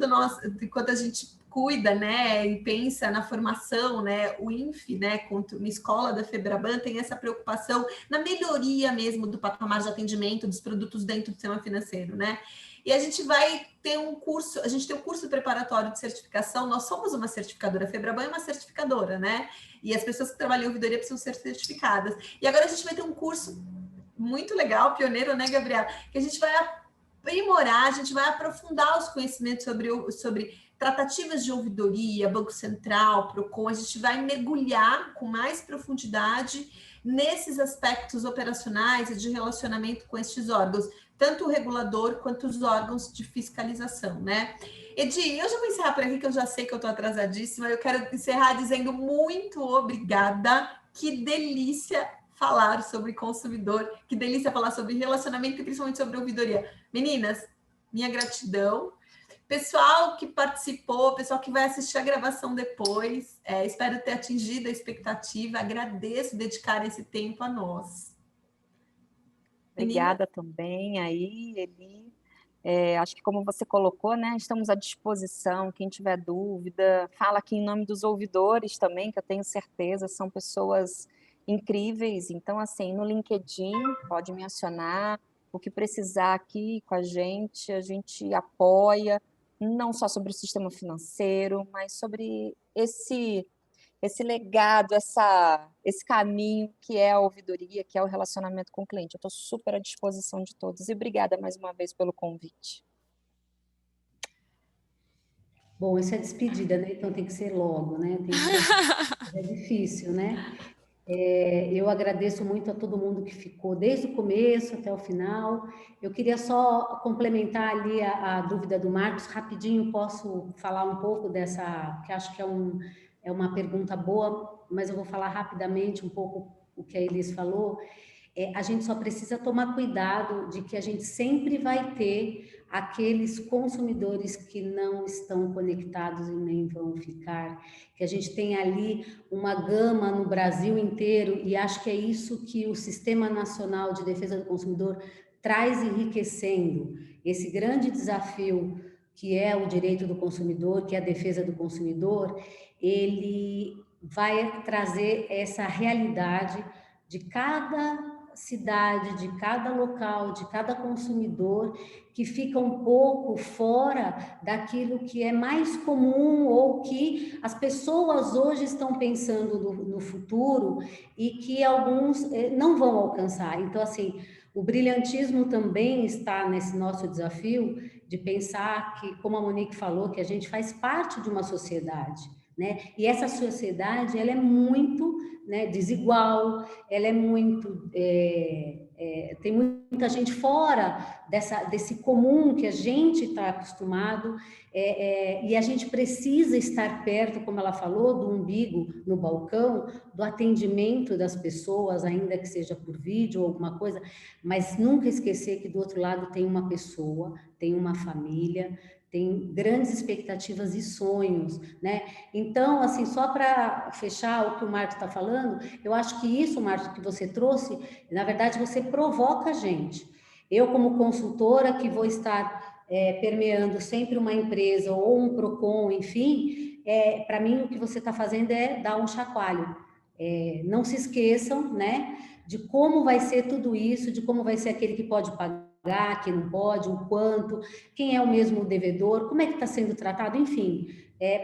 de quanto a gente cuida, né, e pensa na formação, né, o INFE, né, na escola da FEBRABAN tem essa preocupação na melhoria mesmo do patamar de atendimento dos produtos dentro do sistema financeiro, né, e a gente vai ter um curso, a gente tem um curso preparatório de certificação, nós somos uma certificadora, a FEBRABAN é uma certificadora, né, e as pessoas que trabalham em ouvidoria precisam ser certificadas, e agora a gente vai ter um curso muito legal, pioneiro, né, Gabriela, que a gente vai aprimorar, a gente vai aprofundar os conhecimentos sobre tratativas de ouvidoria, Banco Central, PROCON, a gente vai mergulhar com mais profundidade nesses aspectos operacionais e de relacionamento com estes órgãos, tanto o regulador quanto os órgãos de fiscalização, né? Edi, eu já vou encerrar por aqui, que eu já sei que eu estou atrasadíssima, eu quero encerrar dizendo muito obrigada, que delícia falar sobre consumidor, que delícia falar sobre relacionamento e principalmente sobre ouvidoria. Meninas, minha gratidão. Pessoal que participou, pessoal que vai assistir a gravação depois, espero ter atingido a expectativa, agradeço dedicar esse tempo a nós. Obrigada também aí, Eli. Acho que como você colocou, né, estamos à disposição, quem tiver dúvida, fala aqui em nome dos ouvidores também, que eu tenho certeza, são pessoas incríveis, então assim, no LinkedIn, pode me acionar, o que precisar aqui com a gente apoia, não só sobre o sistema financeiro, mas sobre esse legado, esse caminho que é a ouvidoria, que é o relacionamento com o cliente. Eu estou super à disposição de todos e obrigada mais uma vez pelo convite. Bom, essa é a despedida, né? Então tem que ser logo, né? É difícil, né? Eu agradeço muito a todo mundo que ficou desde o começo até o final. Eu queria só complementar ali a dúvida do Marcos. Rapidinho, posso falar um pouco dessa, que acho que é uma pergunta boa, mas eu vou falar rapidamente um pouco o que a Elis falou. A gente só precisa tomar cuidado de que a gente sempre vai ter aqueles consumidores que não estão conectados e nem vão ficar, que a gente tem ali uma gama no Brasil inteiro, e acho que é isso que o Sistema Nacional de Defesa do Consumidor traz enriquecendo, esse grande desafio que é o direito do consumidor, que é a defesa do consumidor, ele vai trazer essa realidade de cada cidade, de cada local, de cada consumidor, que fica um pouco fora daquilo que é mais comum ou que as pessoas hoje estão pensando no futuro e que alguns não vão alcançar. Então, assim, o brilhantismo também está nesse nosso desafio de pensar que, como a Monique falou, que a gente faz parte de uma sociedade, né? E essa sociedade, ela é muito, né, desigual, ela é muito, tem muita gente fora desse comum que a gente está acostumado, e a gente precisa estar perto, como ela falou, do umbigo no balcão, do atendimento das pessoas, ainda que seja por vídeo ou alguma coisa, mas nunca esquecer que do outro lado tem uma pessoa, tem uma família, tem grandes expectativas e sonhos, né? Então, assim, só para fechar o que o Marcos está falando, eu acho que isso, Marcos, que você trouxe, na verdade, você provoca a gente. Eu, como consultora, que vou estar permeando sempre uma empresa ou um PROCON, enfim, para mim o que você está fazendo é dar um chacoalho. Não se esqueçam, né, de como vai ser tudo isso, de como vai ser aquele que pode pagar, que não pode, o quanto, quem é o mesmo devedor, como é que está sendo tratado, enfim.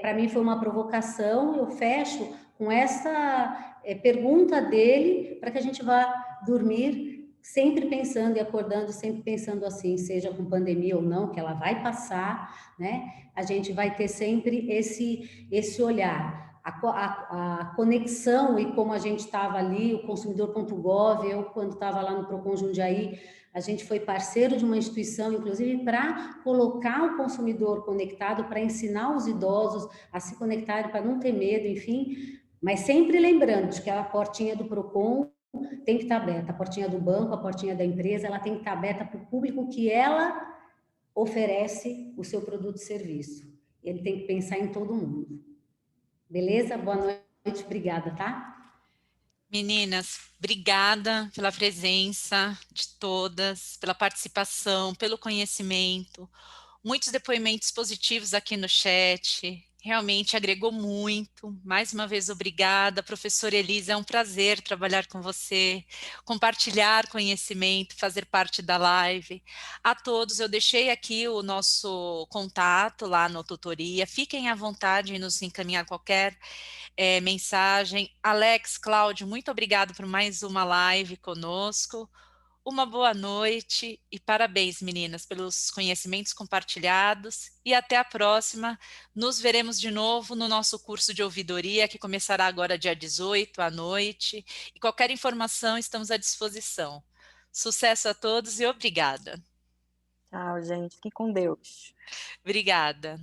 Para mim foi uma provocação, eu fecho com essa pergunta dele, para que a gente vá dormir sempre pensando e acordando, sempre pensando assim, seja com pandemia ou não, que ela vai passar, né? A gente vai ter sempre esse olhar. A conexão e como a gente estava ali, o consumidor.gov, eu quando estava lá no Procon Jundiaí, a gente foi parceiro de uma instituição, inclusive, para colocar o consumidor conectado, para ensinar os idosos a se conectarem, para não ter medo, enfim, mas sempre lembrando de que a portinha do Procon tem que estar aberta, a portinha do banco, a portinha da empresa, ela tem que estar aberta para o público que ela oferece o seu produto e serviço. Ele tem que pensar em todo mundo. Beleza? Boa noite, obrigada, tá? Meninas, obrigada pela presença de todas, pela participação, pelo conhecimento. Muitos depoimentos positivos aqui no chat, realmente agregou muito. Mais uma vez, obrigada. Professora Elisa, é um prazer trabalhar com você, compartilhar conhecimento, fazer parte da live. A todos, eu deixei aqui o nosso contato lá no tutoria. Fiquem à vontade em nos encaminhar qualquer mensagem. Alex, Cláudio, muito obrigado por mais uma live conosco. Uma boa noite e parabéns, meninas, pelos conhecimentos compartilhados e até a próxima. Nos veremos de novo no nosso curso de ouvidoria, que começará agora dia 18 à noite. E qualquer informação, estamos à disposição. Sucesso a todos e obrigada. Tchau, gente. Fiquem com Deus. Obrigada.